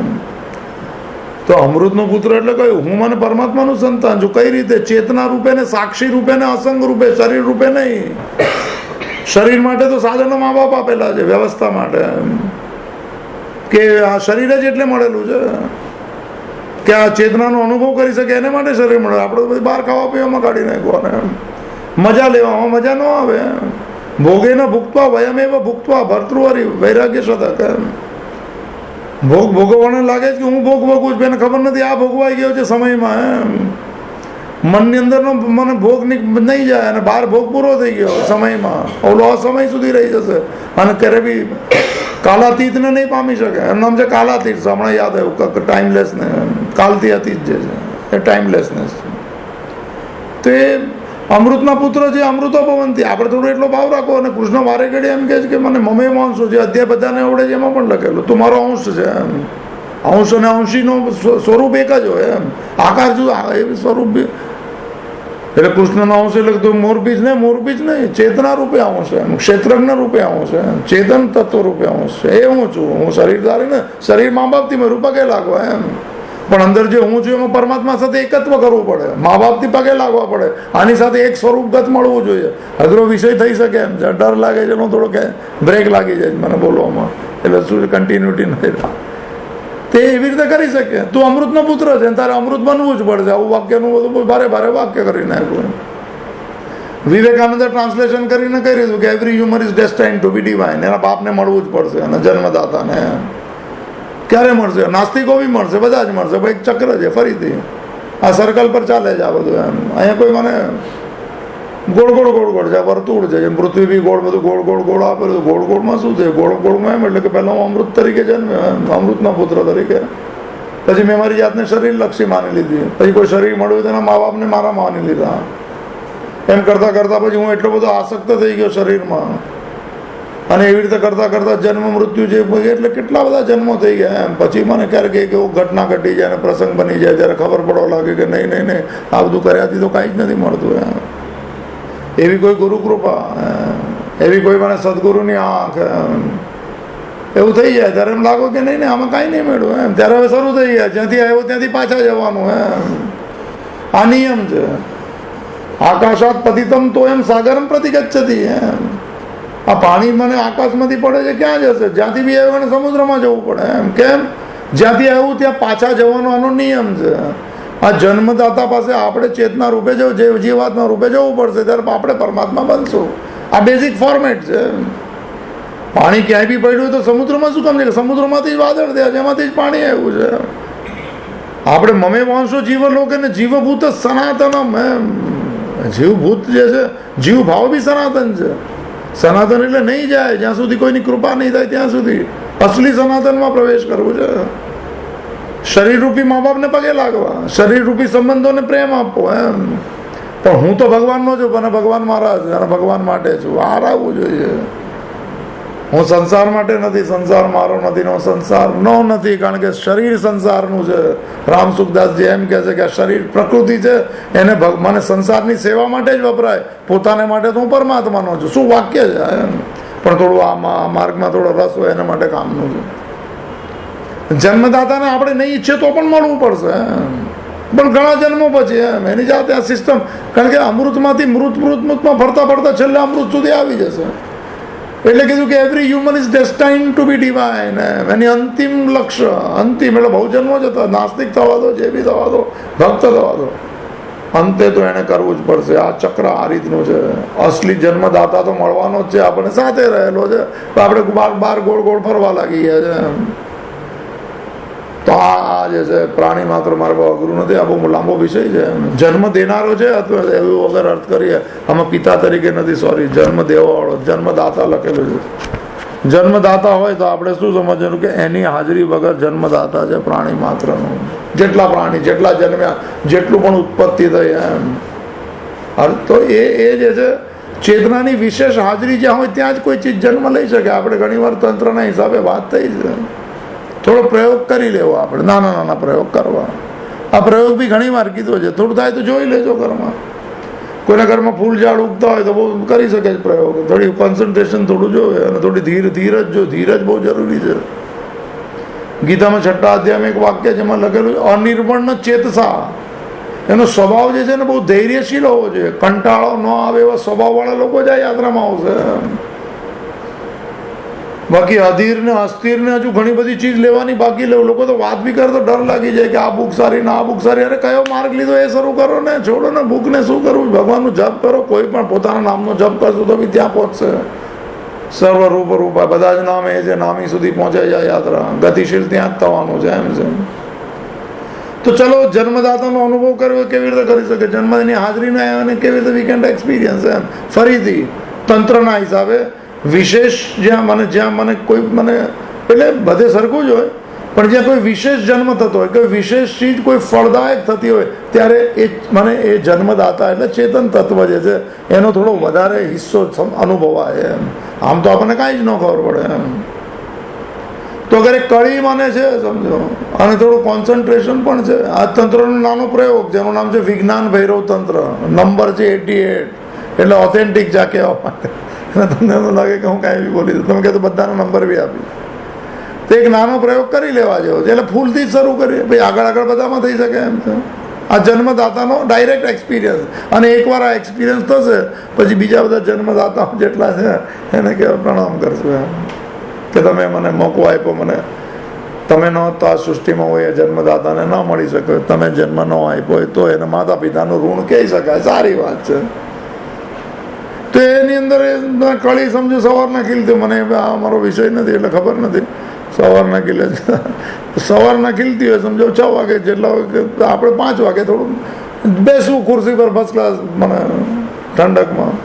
તો અમૃતનો પુત્ર એટલે કયું? હું મને પરમાત્માનું સંતાન છું. કઈ રીતે? ચેતના રૂપે ને સાક્ષી રૂપે ને અસંગ રૂપે, શરીર રૂપે નહીં. શરીર માટે તો સાધનો મા બાપ આપેલા છે વ્યવસ્થા માટે, કે આ શરીર જ એટલે મળેલું છે કે આ ચેતનાનો અનુભવ કરી શકે એને માટે શરીર મળે. આપણે તો બધી બહાર ખાવા પીવામાં કાઢી નાખવાને, મજા લેવામાં મજા ન આવે. ભોગે ન ભૂગવા વયમેવ ભૂગવા ભર્તૃહરિ વૈરાગ્ય શતક. ભોગ ભોગવવાને લાગે છે કે હું ભોગ ભોગવું છું, એને ખબર નથી આ ભોગવાઈ ગયો છે સમયમાં. મનની અંદરનો મને ભોગ નહીં જાય અને બહાર ભોગ પૂરો થઈ ગયો સમયમાં. ઓલો અસમય સુધી રહી જશે અને ક્યારે બી કાલાતીતને નહીં પામી શકે. એમ નામ છે કાલાતીત. હમણાં યાદ આવ્યું ટાઈમલેસને, કાલથી અતીત જે છે એ ટાઈમલેસનેસ. તો એ અમૃતના પુત્ર છે, અમૃતો ભવંતી. આપણે થોડો એટલો ભાવ રાખો. અને કૃષ્ણ વારે ઘડી એમ કહે છે કે મને મમે અંશો છે, અધ્યાય બધાને આવડે છે એમાં પણ લખેલું તું મારો અંશ છે એમ. અંશ અને અંશીનો સ્વરૂપ એક જ હોય એમ. આકાર જુદો, એ સ્વરૂપ બી. એટલે કૃષ્ણનો અંશ એટલે તું મોરબીજ નહીં, ચેતના રૂપે અંશ એમ, ક્ષેત્રજ્ઞ રૂપે અંશ એમ, ચેતન તત્વ રૂપે અંશ છે. એ હું છું. હું શરીરધારી ને, શરીર મા બાપથી મેં પગે લાગવા એમ, પણ અંદર જે હું છું એમાં પરમાત્મા સાથે એકત્વ કરવું પડે. મા બાપથી પગે લાગવા પડે. આની સાથે એક સ્વરૂપગત મળવું જોઈએ. અઘરો વિષય થઈ શકે એમ છે. ડર લાગે છે એનો થોડો કે બ્રેક લાગી જાય મને બોલવામાં, એટલે શું કન્ટિન્યુટી નથી. તે એવી રીતે કરી શકે. તું અમૃતનો પુત્ર છે, તારે અમૃત બનવું જ પડશે. આવું વાક્યનું બધું ભારે વાક્ય કરી નાખ્યું. વિવેકાનંદે ટ્રાન્સલેશન કરીને કહી દીધું કે every human is destined to be divine. એના બાપને મળવું જ પડશે અને જન્મદાતાને. ક્યારે મળશે? નાસ્તિકો બી મળશે, બધા જ મળશે. ભાઈ એક ચક્ર છે ફરીથી આ સર્કલ પર ચાલે છે આ બધું એમ. અહીંયા કોઈ મને ગોળ છે, વર્તુળ છે. પૃથ્વી બી ગોળ, બધું ગોળ આપેલું. ગોળમાં શું છે? ગોળમાં એમ એટલે કે પહેલાં હું અમૃત તરીકે જન્મ્યો, અમૃતના પુત્ર તરીકે. પછી મેં મારી જાતને શરીરલક્ષી માની લીધી. પછી કોઈ શરીર મળ્યું તેના મા બાપને મારા માની લીધા. એમ કરતાં પછી હું એટલો બધો આસક્ત થઈ ગયો શરીરમાં. અને એવી રીતે કરતાં જન્મ મૃત્યુ જે એટલે કેટલા બધા જન્મો થઈ ગયા એમ. પછી મને ક્યારેક એક એવો ઘટના ઘટી જાય અને પ્રસંગ બની જાય ત્યારે ખબર પડવા લાગે કે નહીં આ બધું કર્યાથી તો કાંઈ જ નથી મળતું એમ. એવી કોઈ ગુરુ કૃપા, એવી કોઈ મને સદગુરુની આંખ, એવું થઈ જાય ત્યારે એમ લાગો કે નહીં આમાં કાંઈ નહીં મળ્યું એમ. ત્યારે હવે શરૂ થઈ ગયા, જ્યાંથી આવ્યો ત્યાંથી પાછા જવાનું એમ. આ નિયમ છે. આકાશાત પતિતમ તો એમ સાગરમ પ્રતિગચ્છતિ એમ. આ પાણી મને આકાશમાંથી પડે છે, ક્યાં જશે? જ્યાંથી બી આવ્યું એને સમુદ્રમાં જવું પડે એમ. કેમ? જ્યાંથી આવ્યું ત્યાં પાછા જવાનો આનો નિયમ છે. આ જન્મદાતા પાસે આપણે ચેતના રૂપે જીવાત્મા રૂપે જવું પડશે, ત્યારે આપણે પરમાત્મા બનશું. આ બેઝિક ફોર્મેટ છે. પાણી ક્યાંય બી પડ્યું તો સમુદ્રમાં શું કામ છે? સમુદ્રમાંથી જ વાદળ થયા છે, એમાંથી જ પાણી આવ્યું છે. આપણે મમે વાંશો જીવલોક અને જીવભૂત સનાતનમ એમ. જીવભૂત જે છે, જીવ ભાવ બી સનાતન છે. સનાતન એટલે નહીં જાય જ્યાં સુધી કોઈની કૃપા નહીં થાય ત્યાં સુધી. અસલી સનાતનમાં પ્રવેશ કરવો છે. શરીરરૂપી મા બાપને પગે લાગવા, શરીરરૂપી સંબંધોને પ્રેમ આપવો એમ. પણ હું તો ભગવાનનો છું, અને ભગવાન મારા છે અને ભગવાન માટે છું. આ આવવું જોઈએ. હું સંસાર માટે નથી, સંસાર મારો નથી, નો સંસાર નો નથી. કારણ કે શરીર સંસારનું છે. રામ સુખદાસજી એમ કહે છે કે આ શરીર પ્રકૃતિ છે, એને મને સંસારની સેવા માટે જ વપરાય, પોતાને માટે તો હું પરમાત્માનો છું. શું વાક્ય છે એમ. પણ થોડું આ માર્ગમાં થોડો રસ હોય એના માટે કામનું છે. જન્મદાતાને આપણે નહીં ઈચ્છે તો પણ મળવું પડશે. પણ ઘણા જન્મો પછી એમ એની જાતે આ સિસ્ટમ, કારણ કે અમૃતમાંથી મૃતમાં ફરતા ફરતા છેલ્લે અમૃત સુધી આવી જશે. એટલે કીધું કે every human is destined to be divine. એની અંતિમ લક્ષ્ય, અંતિમ એટલે બહુ જન્મો જ હતા, નાસ્તિક થવા દો, જે બી થવા દો, ભક્ત થવા દો, અંતે તો એને કરવું જ પડશે. આ ચક્ર આ રીતનું છે. અસલી જન્મદાતા તો મળવાનો જ છે, આપણે સાથે રહેલો છે, આપણે બાર ગોળ ગોળ ફરવા લાગી ગયા છે. તો આ જે છે પ્રાણી માત્ર મારે બહુ અઘરું નથી, આ બહુ લાંબો વિષય છે. જન્મ દેનારો છે અથવા એવું વગર અર્થ કરીએ, આમાં પિતા તરીકે નથી, સોરી, જન્મ દેવાવાળો, જન્મદાતા લખેલું છે. જન્મદાતા હોય તો આપણે શું સમજવાનું કે એની હાજરી વગર જન્મદાતા છે પ્રાણી માત્રનું. જેટલા પ્રાણી, જેટલા જન્મ્યા, જેટલું પણ ઉત્પત્તિ થઈ એમ. તો એ જે છે ચેતનાની વિશેષ હાજરી જ્યાં હોય ત્યાં જ કોઈ ચીજ જન્મ લઈ શકે. આપણે ઘણીવાર તંત્રના હિસાબે વાત થઈ છે, થોડો પ્રયોગ કરી લેવો, આપણે નાના નાના પ્રયોગ કરવા. આ પ્રયોગ બી ઘણી વાર કીધો છે, થોડું થાય તો જોઈ લેજો ઘરમાં. કોઈના ઘરમાં ફૂલ ઝાડ ઉગતા હોય તો બહુ કરી શકે છે પ્રયોગ. થોડી કોન્સન્ટ્રેશન થોડું જોવે અને થોડી ધીરજ જો, ધીરજ બહુ જરૂરી છે. ગીતામાં 6ઠ્ઠા અધ્યાયમાં એક વાક્ય જેમાં લખેલું અનિર્વણ ચેતસા. એનો સ્વભાવ જે છે ને બહુ ધૈર્યશીલ હોવો જોઈએ. કંટાળો ન આવે એવા સ્વભાવવાળા લોકો જ આ યાત્રામાં આવશે. બાકી અધીર ને અસ્થિર ને હજુ ઘણી બધી ચીજ લેવાની બાકી. લોકો તો વાત બી કરે તો ડર લાગી જાય કે આ બુક સારી ને આ બુક સારી. અરે કયો માર્ગ લીધો એ શરૂ કરો ને, છોડો ને બુક ને. શું કરવું? ભગવાનનું જપ કરો. કોઈ પણ પોતાના નામનો જપ કરશો તો બી ત્યાં પહોંચશે. સર્વરૂપ રૂપા, બધા જ નામ એ છે, નામી સુધી પહોંચાઈ જાય યાત્રા. ગતિશીલ ત્યાં જ થવાનું છે એમ છે. તો ચલો, જન્મદાતાનો અનુભવ કર્યો કેવી રીતે કરી શકે? જન્મની હાજરીને અને કેવી રીતે વી કેન એક્સપિરિયન્સ એમ. ફરીથી તંત્રના હિસાબે વિશેષ જ્યાં મને કોઈ એટલે બધે સરખું જ હોય, પણ જ્યાં કોઈ વિશેષ જન્મ થતો હોય, કોઈ વિશેષ ચીજ કોઈ ફળદાયક થતી હોય, ત્યારે એ જન્મદાતા એટલે ચેતન તત્વ જે છે એનો થોડો વધારે હિસ્સો અનુભવાય એમ. આમ તો આપણને કાંઈ જ ન ખબર પડે એમ. તો અગર એ કળી મને છે સમજો, અને થોડું કોન્સન્ટ્રેશન પણ છે. આ તંત્રનો નાનો પ્રયોગ જેનું નામ છે વિજ્ઞાન ભૈરવ તંત્ર. નંબર છે 88, એટલે ઓથેન્ટિક જા કહેવા માટે. તમને એવું લાગે કે હું કાંઈ બી બોલી દઉં, તમે કહે તો બધાનો નંબર બી આપી. તો એક નાનો પ્રયોગ કરી લેવા જેવો છે. એટલે ફૂલથી જ શરૂ કરીએ, ભાઈ આગળ બધામાં થઈ શકે એમ છે. આ જન્મદાતાનો ડાયરેક્ટ એક્સપિરિયન્સ. અને એકવાર આ એક્સપિરિયન્સ થશે પછી બીજા બધા જન્મદાતાઓ જેટલા છે એને કહેવા પ્રણામ કરશું એમ કે તમે મને મોકો આપ્યો, મને તમે ન તો આ સૃષ્ટિમાં હોય એ જન્મદાતાને ન મળી શકે. તમે જન્મ ન આપ્યો હોય તો એને માતા પિતાનું ઋણ કહી શકાય. સારી વાત છે. તો એની અંદર કળી સમજો સવારના ખીલતી. મને આ મારો વિષય નથી એટલે ખબર નથી. સવારના ખીલે સવારના ખીલતી હોય સમજો 6 વાગે જેટલા હોય કે આપણે 5 વાગે થોડું બેસવું ખુરશી પર ફર્સ્ટ ક્લાસ મને ઠંડકમાં.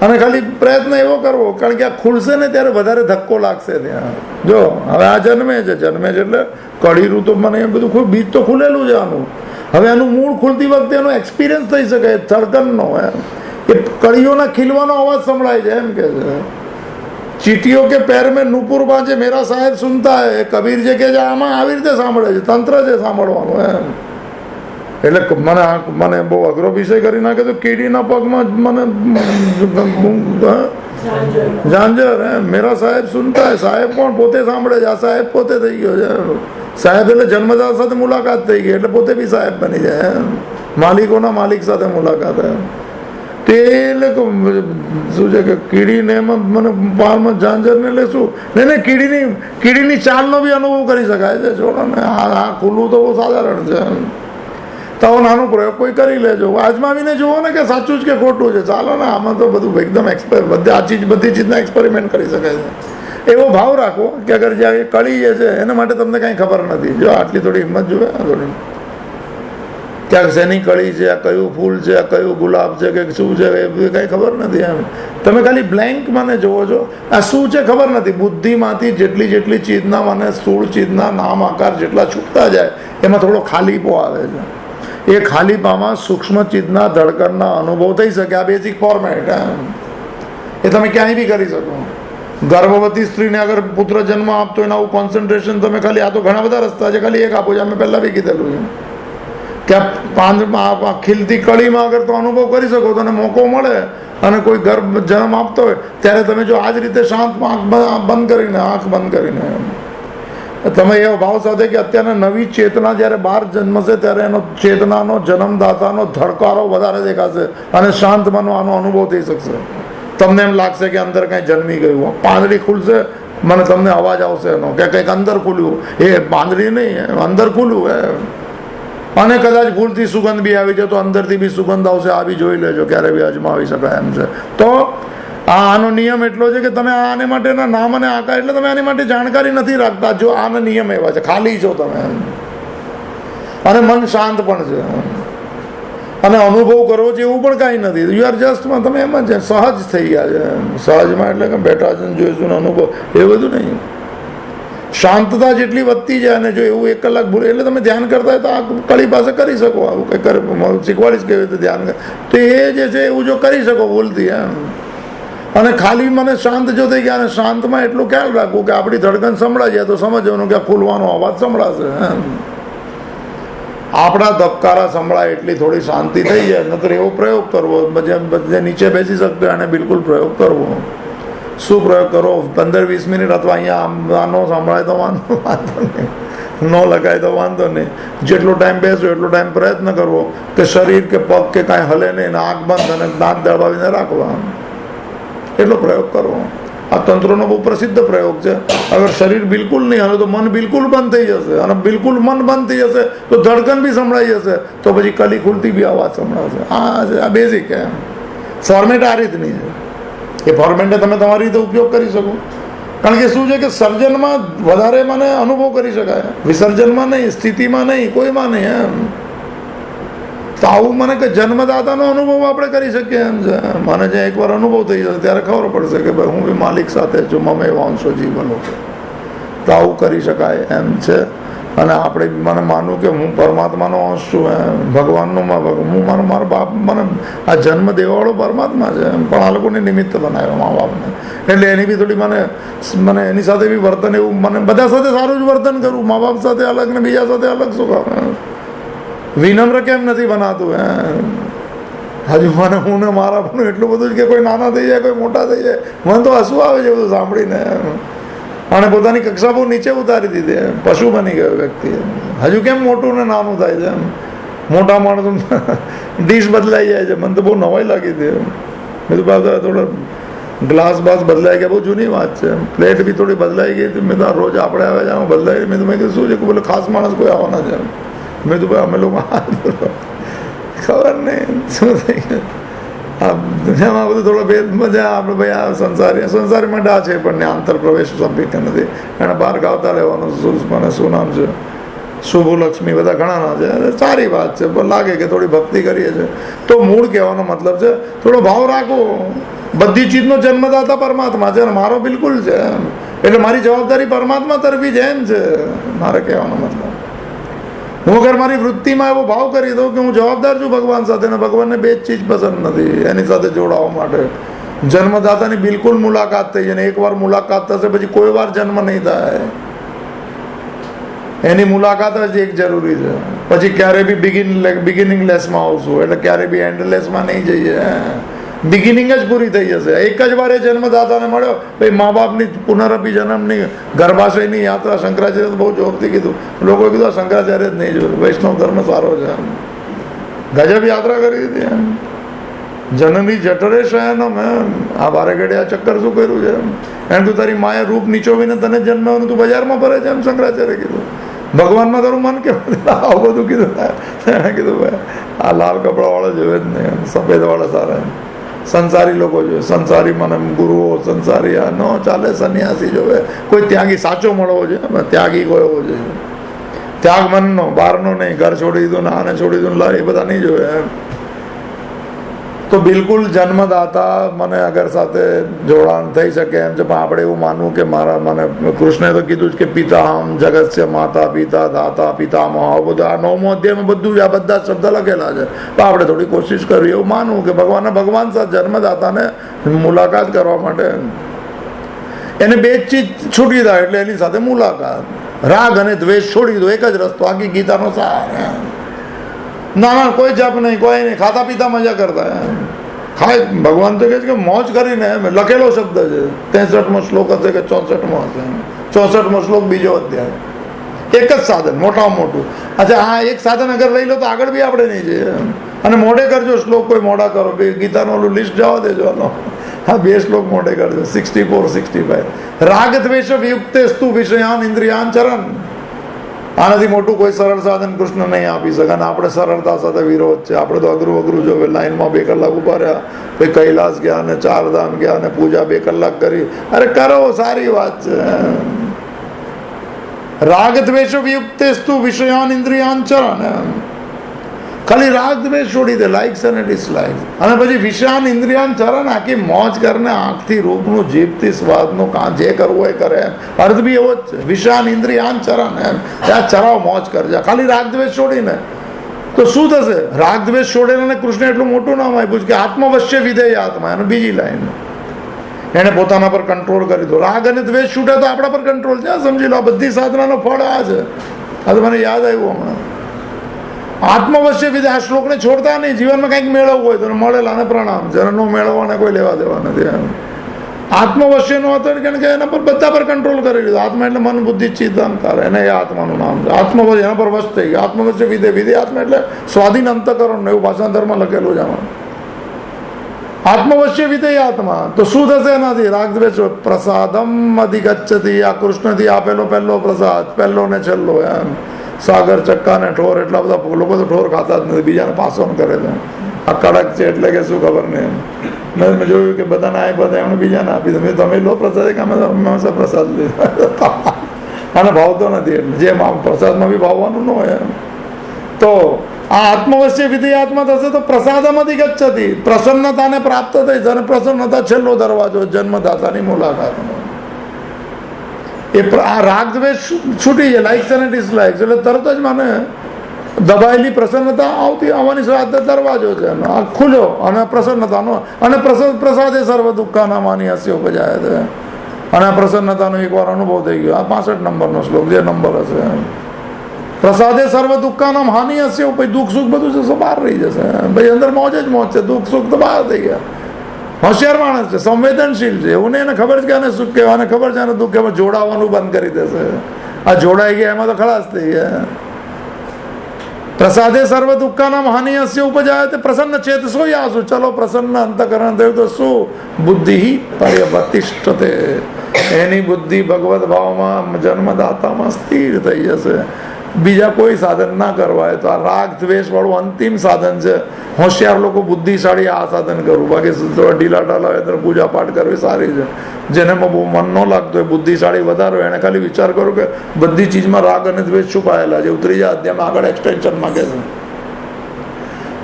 અને ખાલી પ્રયત્ન એવો કરવો, કારણ કે આ ખુલશે ને ત્યારે વધારે ધક્કો લાગશે ત્યાં. જો હવે આ જન્મે છે એટલે કળીરું તો મને એ બધું બીજ તો ખુલેલું છે આનું. હવે આનું મૂળ ખુલતી વખતે એનો એક્સપિરિયન્સ થઈ શકે ધડકનનો એમ. એ કળીઓના ખીલવાનો અવાજ સંભળાય છે એમ કે છે. ચીટીઓ કે પેર મેં નૂપુર બાંધે મેરા સાહેબ સુનતા હે. કબીર જે કે છે આમાં આવી રીતે સાંભળે છે. તંત્ર છે સાંભળવાનું એમ. એટલે મને બહુ અઘરો વિષય કરી નાખે તો કીડીના પગમાં મને ઝાંઝર એમ. મેરા સાહેબ સુનતા હે. સાહેબ પણ પોતે સાંભળે છે. આ સાહેબ પોતે થઈ ગયો છે. સાહેબ એટલે જન્મદાતા સાથે મુલાકાત થઈ ગઈ એટલે પોતે બી સાહેબ બની જાય એમ. માલિકોના માલિક સાથે મુલાકાત એમ. તે એટલે શું છે કે કીડીને એમાં મને પારમાં ઝાંઝરને એટલે શું ને કીડીની ચાલનો બી અનુભવ કરી શકાય છે. છોડો ને, આ ખુલ્લું તો બહુ સાધારણ છે. તો નાનો પ્રયોગ કોઈ કરી લેજો, આજમાવીને જુઓ ને કે સાચું જ કે ખોટું છે. ચાલો ને, આમાં તો બધું એકદમ બધી ચીજના એક્સપેરિમેન્ટ કરી શકાય છે. એવો ભાવ રાખો કે અગર જ્યાં એ કળી જે છે એના માટે તમને કાંઈ ખબર નથી. જો આટલી થોડી હિંમત જોવે થોડી, ક્યાંક શેની કળી છે, આ કયું ફૂલ છે, આ કયું ગુલાબ છે કે શું છે એ બધી કાંઈ ખબર નથી એમ. તમે ખાલી બ્લેન્ક મને જોવો છો, આ શું છે ખબર નથી. બુદ્ધિમાંથી જેટલી ચીજના મને સ્થૂળ ચીજના નામ આકાર જેટલા છૂટતા જાય એમાં થોડો ખાલીપો આવે છે. એ ખાલીપામાં સૂક્ષ્મ ચીજના ધડકણના અનુભવ થઈ શકે. આ બેઝિક ફોર્મેટ એ તમે ક્યાંય બી કરી શકો. ગર્ભવતી સ્ત્રીને અગર પુત્ર જન્મ આપતો હોય આવું કોન્સન્ટ્રેશન તમે ખાલી, આ તો ઘણા બધા રસ્તા છે, ખાલી એક આપો છે. અમે પહેલાં બી કીધેલું છે કે પાંદમાં ખીલતી કળીમાં અગર તો અનુભવ કરી શકો તો મોકો મળે અને કોઈ ગર્ભ જન્મ આપતો હોય ત્યારે તમે જો આ જ રીતે શાંત આંખ બંધ કરીને તમે એવો ભાવ સાથે કે અત્યારના નવી ચેતના જ્યારે બહાર જન્મશે ત્યારે એનો ચેતનાનો જન્મદાતાનો ધડકારો વધારે દેખાશે અને શાંત મનનો આનો અનુભવ થઈ શકશે. તમને એમ લાગશે કે અંદર કંઈ જન્મી ગયું, પાંદડી ખુલશે મને તમને અવાજ આવશે એનો કે કંઈક અંદર ખુલ્યું, એ પાંદડી નહીં અંદર ખુલ્યું અને કદાચ ભૂલથી સુગંધ બી આવી જાય તો અંદરથી બી સુગંધ આવશે. આ બી જોઈ લેજો, ક્યારે બી અજમાવી શકાય એમ છે. તો આનો નિયમ એટલો છે કે તમે આને માટેના નામ અને આકાર એટલે તમે આની માટે જાણકારી નથી રાખતા. જો આના નિયમ એવા છે, ખાલી છો તમે અને મન શાંત પણ છે અને અનુભવ કરવો છે એવું પણ કાંઈ નથી. યુ આર જસ્ટમાં તમે એમ જ સહજ થઈ ગયા છે. સહજમાં એટલે કે બેઠા છે જોઈશું અનુભવ એ બધું નહીં. શાંતતા જેટલી વધતી જાય અને જો એવું 1 કલાક ભૂલે એટલે તમે ધ્યાન કરતા હોય તો આ કળી પાસે કરી શકો. આવું કંઈ શીખવાડીશ કેવી રીતે ધ્યાન તો એ જે છે એવું જો કરી શકો ભૂલથી અને ખાલી મને શાંત જો થઈ ગયા અને શાંતમાં એટલું ખ્યાલ રાખવું કે આપણી ધડકન સંભળાઈ જાય તો સમજવાનું કે ફૂલવાનો અવાજ સંભળાશે. આપણા ધબકારા સંભળાય એટલી થોડી શાંતિ થઈ જાય. નતર એવો પ્રયોગ કરવો જે નીચે બેસી શકતો એને બિલકુલ પ્રયોગ કરવો. શું પ્રયોગ કરો? 15-20 મિનિટ અથવા અહીંયા નો સંભળાય તો વાંધો નહીં, ન લગાય તો વાંધો નહીં. જેટલો ટાઈમ બેસો એટલો ટાઈમ પ્રયત્ન કરવો કે શરીર કે પગ કે કાંઈ હલે નહીં, આંખ બંધ અને દાંત દબાવીને રાખવા, એટલો પ્રયોગ કરવો. આ તંત્રનો બહુ પ્રસિદ્ધ પ્રયોગ છે. અગર શરીર બિલકુલ નહીં હલે તો મન બિલકુલ બંધ થઈ જશે અને બિલકુલ મન બંધ થઈ જશે તો ધડકન બી સંભળાઈ જશે, તો પછી કલી ખુલતી બી અવાજ સંભળાશે. આ બેઝિક ફોર્મેટ આ રીતની છે. એ ફોર્મેટને તમે તમારી રીતે ઉપયોગ કરી શકો. કારણ કે શું છે કે સર્જનમાં વધારે મને અનુભવ કરી શકાય, વિસર્જનમાં નહીં, સ્થિતિમાં નહીં, કોઈમાં નહીં તો આવું મને કે જન્મદાતાનો અનુભવ આપણે કરી શકીએ એમ છે. મને જે એકવાર અનુભવ થઈ જશે ત્યારે ખબર પડશે કે ભાઈ હું બી માલિક સાથે છું, મમે વાંશો જીવનો, તો આવું કરી શકાય એમ છે. અને આપણે મને માનવું કે હું પરમાત્માનો અંશ છું, ભગવાનનો હું મારા બાપ મને આ જન્મ દેવાવાળો પરમાત્મા છે પણ આ લોકોને નિમિત્ત બનાવ્યો મા બાપને. એટલે એની બી થોડી મને એની સાથે બી વર્તન એવું મને બધા સાથે સારું જ વર્તન કરું. મા બાપ સાથે અલગ ને બીજા સાથે અલગ શું કામ? વિનમ્ર કેમ નથી બનાતું? હજુ મને હું ને મારા પણ એટલું બધું જ કે કોઈ નાના થઈ જાય, કોઈ મોટા થઈ જાય, મને તો હસવું આવે છે બધું સાંભળીને. અને પોતાની કક્ષા બહુ નીચે ઉતારી દીધી, પશુ બની ગયો વ્યક્તિ. હજુ કેમ મોટું ને નાનું થાય છે? મોટા માણસો ડીશ બદલાઈ જાય છે. મને તો બહુ નવાઈ લાગી હતી. મેં તો પાછા થોડા ગ્લાસ બાસ બદલાઈ ગયા, બહુ જૂની વાત છે. પ્લેટ બી થોડી બદલાઈ ગઈ હતી. મેં તો રોજ આપણે આવે છે આમાં બદલાઈ. મેં કીધું શું છે કે બોલે ખાસ માણસ કોઈ આવવાના છે. મેં તો ભાઈ અમે લોકો ખબર નહીં શું થઈ ગયું. આ દુનિયામાં બધું થોડો ભેદ મજા આપણે ભાઈ આ સંસારી માટે આ છે પણ આંતર પ્રવેશ સભ્ય નથી. એને બહાર ગાવતા રહેવાનું. મને શું નામ છે? શુભ લક્ષ્મી બધા ઘણા છે. સારી વાત છે પણ લાગે કે થોડી ભક્તિ કરીએ છીએ તો મૂળ કહેવાનો મતલબ છે થોડો ભાવ રાખો. બધી ચીજનો જન્મદાતા પરમાત્મા છે અને મારો બિલકુલ છે એટલે મારી જવાબદારી પરમાત્મા તરફી જ એમ છે મારે કહેવાનો મતલબ. હું અગર મારી વૃત્તિમાં એવો ભાવ કરી દઉં કે હું જવાબદાર છું ભગવાન સાથે ને ભગવાનને બે જ ચીજ પસંદ નથી એની સાથે જોડાવા માટે, જન્મદાતાની બિલકુલ મુલાકાત થઈ જાય. એકવાર મુલાકાત થશે પછી કોઈ વાર જન્મ નહીં થાય. એની મુલાકાત જ એક જરૂરી છે. પછી ક્યારે બી બિગિનિંગ લેસમાં આવશું એટલે ક્યારે બી એન્ડ લેસમાં નહીં જઈએ. બિગિનિંગ જ પૂરી થઈ જશે. એક જ વાર એ જન્મદાતાને મળ્યો ભાઈ. મા બાપની પુનરપી જન્મની ગર્ભાશયની યાત્રા શંકરાચાર્ય બહુ જોરથી કીધું. લોકોએ કીધું શંકરાચાર્ય જ નહીં જોયું. વૈષ્ણવ ધર્મ સારો છે ગજબ યાત્રા કરી હતી એમ. જનની જઠરે શયનમ આ બારે ઘડી આ ચક્કર શું કર્યું છે એમ તું તારી માએ રૂપ નીચોવીને તને જન્મવાનું તું બજારમાં ભરે છે એમ શંકરાચાર્ય કીધું. ભગવાનમાં તારું મન કેમ આવું બધું કીધું. એણે કીધું ભાઈ આ લાલ કપડાવાળા જોવે જ નહીં, સફેદવાળા સારા એમ. સંસારી લોકો જોઈએ, સંસારી મને ગુરુઓ સંસારી આ ન ચાલે. સન્યાસી જોવે, કોઈ ત્યાગી સાચો મળવો છે. ત્યાગી કોઈ હોવો જોઈએ. ત્યાગ મનનો, બહારનો નહીં. ઘર છોડી દીધું ને આને છોડી દીધું એ બધા નહીં જોવે એમ. તો બિલકુલ જન્મદાતા મને અગર સાથે જોડાણ થઈ શકે એમ છે. પણ આપણે એવું માનવું કે મારા મને કૃષ્ણે તો કીધું જ કે પિતા હમ જગત છે, માતા પિતા દાતા પિતામહ, બધું આ 9મો અધ્યાયમાં બધું આ બધા શબ્દ લખેલા છે. તો આપણે થોડી કોશિશ કરવી એવું માનવું કે ભગવાન સાથે જન્મદાતાને મુલાકાત કરવા માટે એને બે જ ચીજ છૂટી જાય એટલે એની સાથે મુલાકાત. રાગ અને દ્વેષ છોડી દો, એક જ રસ્તો. આખી ગીતાનો સાર. ના કોઈ જપ નહીં, કોઈ નહીં. ખાતા પીતા મજા કરતા ખાય. ભગવાન તો કહે છે કે મોજ કરીને લખેલો શબ્દ છે. 63મો શ્લોક હશે કે 64મો હશે. 64મો શ્લોક બીજો અધ્યાય. એક જ સાધન મોટામાં મોટું. અચ્છા, આ એક સાધન અગર લઈ લો તો આગળ બી આપણે નહીં જઈએ. અને મોઢે કરજો શ્લોક, કોઈ મોડા કરો, ગીતાનું ઓલું લિસ્ટ જવા દેજો. હા, 2 શ્લોક મોઢે કરજો, 64, 65. રાગ દ્વેષ વિયુક્તેસ્તુ વિષયાન ઇન્દ્રિયાન ચરણ. આનાથી મોટું કોઈ સરળ સાધન કૃષ્ણ નહીં આપી શકે. અને આપણે સરળતા સાથે વિરોધ છે. આપણે તો અઘરું અઘરું જોવે, લાઈનમાં 2 કલાક ઉભા રહ્યા, પછી કૈલાસ ગયા અને 4 ધામ ગયા અને પૂજા 2 કલાક કરી. અરે કરો, સારી વાત છે. રાગ દ્વેષ વિયુક્તેસ્તુ વિષયાન ઇન્દ્રિયાન ચરણ. ખાલી રાગ દ્વેષ છોડી દે, લાઇક્સ અને ડિસલાઇક્સ. અને પછી વિષયાન ઇન્દ્રિયાન ચરણ, આખી મોજ કરને, આંખથી રૂપનું, જીભથી સ્વાદનું, જે કરવું હોય કરે. અર્થ બી એવો જ છે, વિષયાન ઇન્દ્રિયાન ચરણ. ત્યાં ચરાવ, મોજ કરજે, ખાલી રાગ દ્વેષ છોડીને. તો શું થશે? રાગ દ્વેષ છોડેલાને કૃષ્ણ એટલું મોટું નામ આપ્યું કે આત્મવશ્ય વિધેય આત્મા. એનું બીજી લાઈન, એને પોતાના પર કંટ્રોલ કરી દો. રાગ અને દ્વેષ છૂટે તો આપણા પર કંટ્રોલ છે. સમજી લો, આ બધી સાધનાનો ફળ આ છે. આ તો મને યાદ આવ્યું હમણાં. આત્મવશ્ય વિધે, આ શ્લોકને છોડતા નહીં. જીવનમાં કંઈક મેળવવું હોય તો મળેલા ને પ્રણામ છે, ન મેળવવાને કોઈ લેવા દેવા નથી. આત્મવશ્યનો હતો કે એના પર બધા પર કંટ્રોલ કરી લીધો. આત્મા એટલે મન, બુદ્ધિ, ચિત્ત, અહંકાર. એને એ આત્માનું નામ છે. આત્મવશ્ય, એના પર વશ થઈ ગયા. આત્મવશ્ય વિધે, વિધે આત્મા એટલે સ્વાધીન અંતઃકરણ, એવું ભાષાંતરમાં લખેલું છે આમાં. આત્મવશ્ય વિધેય આત્મા. તો શું થશે એનાથી? રાગ દ્વેષ પ્રસાદમ અધિગચ્છતિ. આ કૃષ્ણથી આપેલો પહેલો પ્રસાદ, પહેલો ને છેલ્લો. એમ સાગર, ચક્કા ને ઠોર, એટલા બધા લોકો તો ઠોર ખાતા જ નથી, બીજાને પાસો કરે છે. આ કડક છે એટલે કે શું ખબર નહીં. મેં જોયું કે બધાને આપ્યા, એમણે બીજાને આપી દે. તમે લો પ્રસાદ, કે અમે પ્રસાદ લીધો. આને ભાવતો નથી. એટલે જે પ્રસાદમાં બી ભાવવાનું ન હોય. તો આ આત્મવશ્ય વિધેય આત્મા થશે તો પ્રસાદમાંથી ગચ્છતિ, પ્રસન્નતાને પ્રાપ્ત થઈ. અને પ્રસન્નતા છેલ્લો દરવાજો, જન્મદાતાની મુલાકાત. એ આ રાગ દ્વેષ છૂટી જાય, લાઇક્સ અને ડિસલાઇક્સ, એટલે તરત જ મને દબાયેલી પ્રસન્નતા આવવાની સાથે દરવાજો છે આ ખુલ્યો. અને પ્રસન્નતાનો, અને પ્રસાદે સર્વ દુઃખાના માની હસ્ય ઉપજાય છે. અને આ પ્રસન્નતાનો એકવાર અનુભવ થઈ ગયો. આ 65 નંબરનો શ્લોક, જે નંબર હશે. પ્રસાદે સર્વ દુઃખાના હાનિ હશે. પછી દુઃખ સુખ બધું છે બહાર રહી જશે. ભાઈ અંદર મોજ જ મોજ છે, દુઃખ સુખ તો બહાર થઈ ગયા. હોશિયાર માણસ છે, સંવેદનશીલ છે. એવું નહીં, એને ખબર છે કે આને સુખ કહેવાય, આને ખબર છે આને દુઃખ કહેવાય. જોડાવાનું બંધ કરી દેશે. આ જોડાઈ ગયા એમાં તો ખલાસ થઈ ગયા. પ્રસાદે સર્વ દુઃખાના હાનિ હસ્ય ઉપજાય તે પ્રસન્ન ચેતસો યાસુ. ચલો, પ્રસન્ન અંતકરણ થયું તો શું? બુદ્ધિ પર્યવતિષ્ઠતે. એની બુદ્ધિ ભગવત ભાવમાં, જન્મદાતામાં સ્થિર થઈ જશે. બીજા કોઈ સાધન ના કરવાય. તો આ રાગ દ્વેષ વાળું અંતિમ સાધન છે. હોશિયાર લોકો, બુદ્ધિશાળી આ સાધન કરવું. બાકી ઢીલા ઢાલા હોય તો પૂજા પાઠ કરવી સારી છે. જેનેમાં બહુ મન ન લાગતું હોય, બુદ્ધિશાળી વધારે હોય, એને ખાલી વિચાર કરો કે બધી ચીજમાં રાગ અને દ્વેષ છુપાયેલા છે. ત્રીજા અધ્યાયમાં આગળ એક્સટેન્શનમાં કહે છે.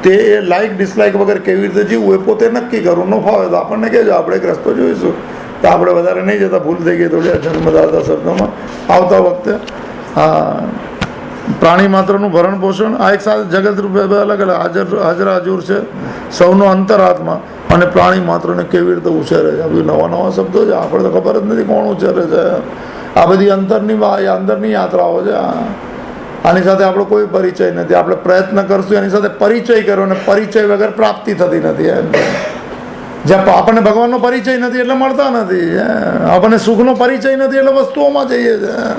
તે એ લાઇક ડિસલાઇક વગર કેવી રીતે જીવવું એ પોતે નક્કી કરવું. ન ફાવે તો આપણને કહેજો, આપણે એક રસ્તો જોઈશું. તો આપણે વધારે નહીં જતા. ભૂલ થઈ ગઈ થોડી જન્મદાતા શબ્દોમાં. આવતા વખતે પ્રાણી માત્રનું ભરણ પોષણ, આ એક સાથે જગત રૂપે અલગ અલગ હાજરા હજુર છે. સૌનો અંતરાત્મા અને પ્રાણી માત્રને કેવી રીતે ઉછેરે છે. બધું નવા નવા શબ્દો છે, આપણે તો ખબર જ નથી કોણ ઉછેરે છે. આ બધી અંદરની યાત્રાઓ છે. આની સાથે આપણો કોઈ પરિચય નથી. આપણે પ્રયત્ન કરશું એની સાથે પરિચય કર્યો, અને પરિચય વગર પ્રાપ્તિ થતી નથી. જ્યાં આપણને ભગવાનનો પરિચય નથી એટલે મળતા નથી. આપણને સુખનો પરિચય નથી એટલે વસ્તુઓમાં જઈએ છીએ.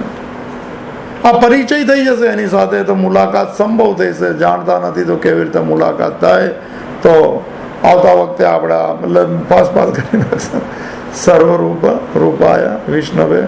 આ પરિચય થઈ જશે એની સાથે તો મુલાકાત સંભવ થઈ છે. જાણતા નથી તો કેવી રીતે મુલાકાત થાય? તો આવતા વખતે આપણે મતલબ પાસ કરી નાખશે. સર્વરૂપ રૂપાય વિષ્ણવે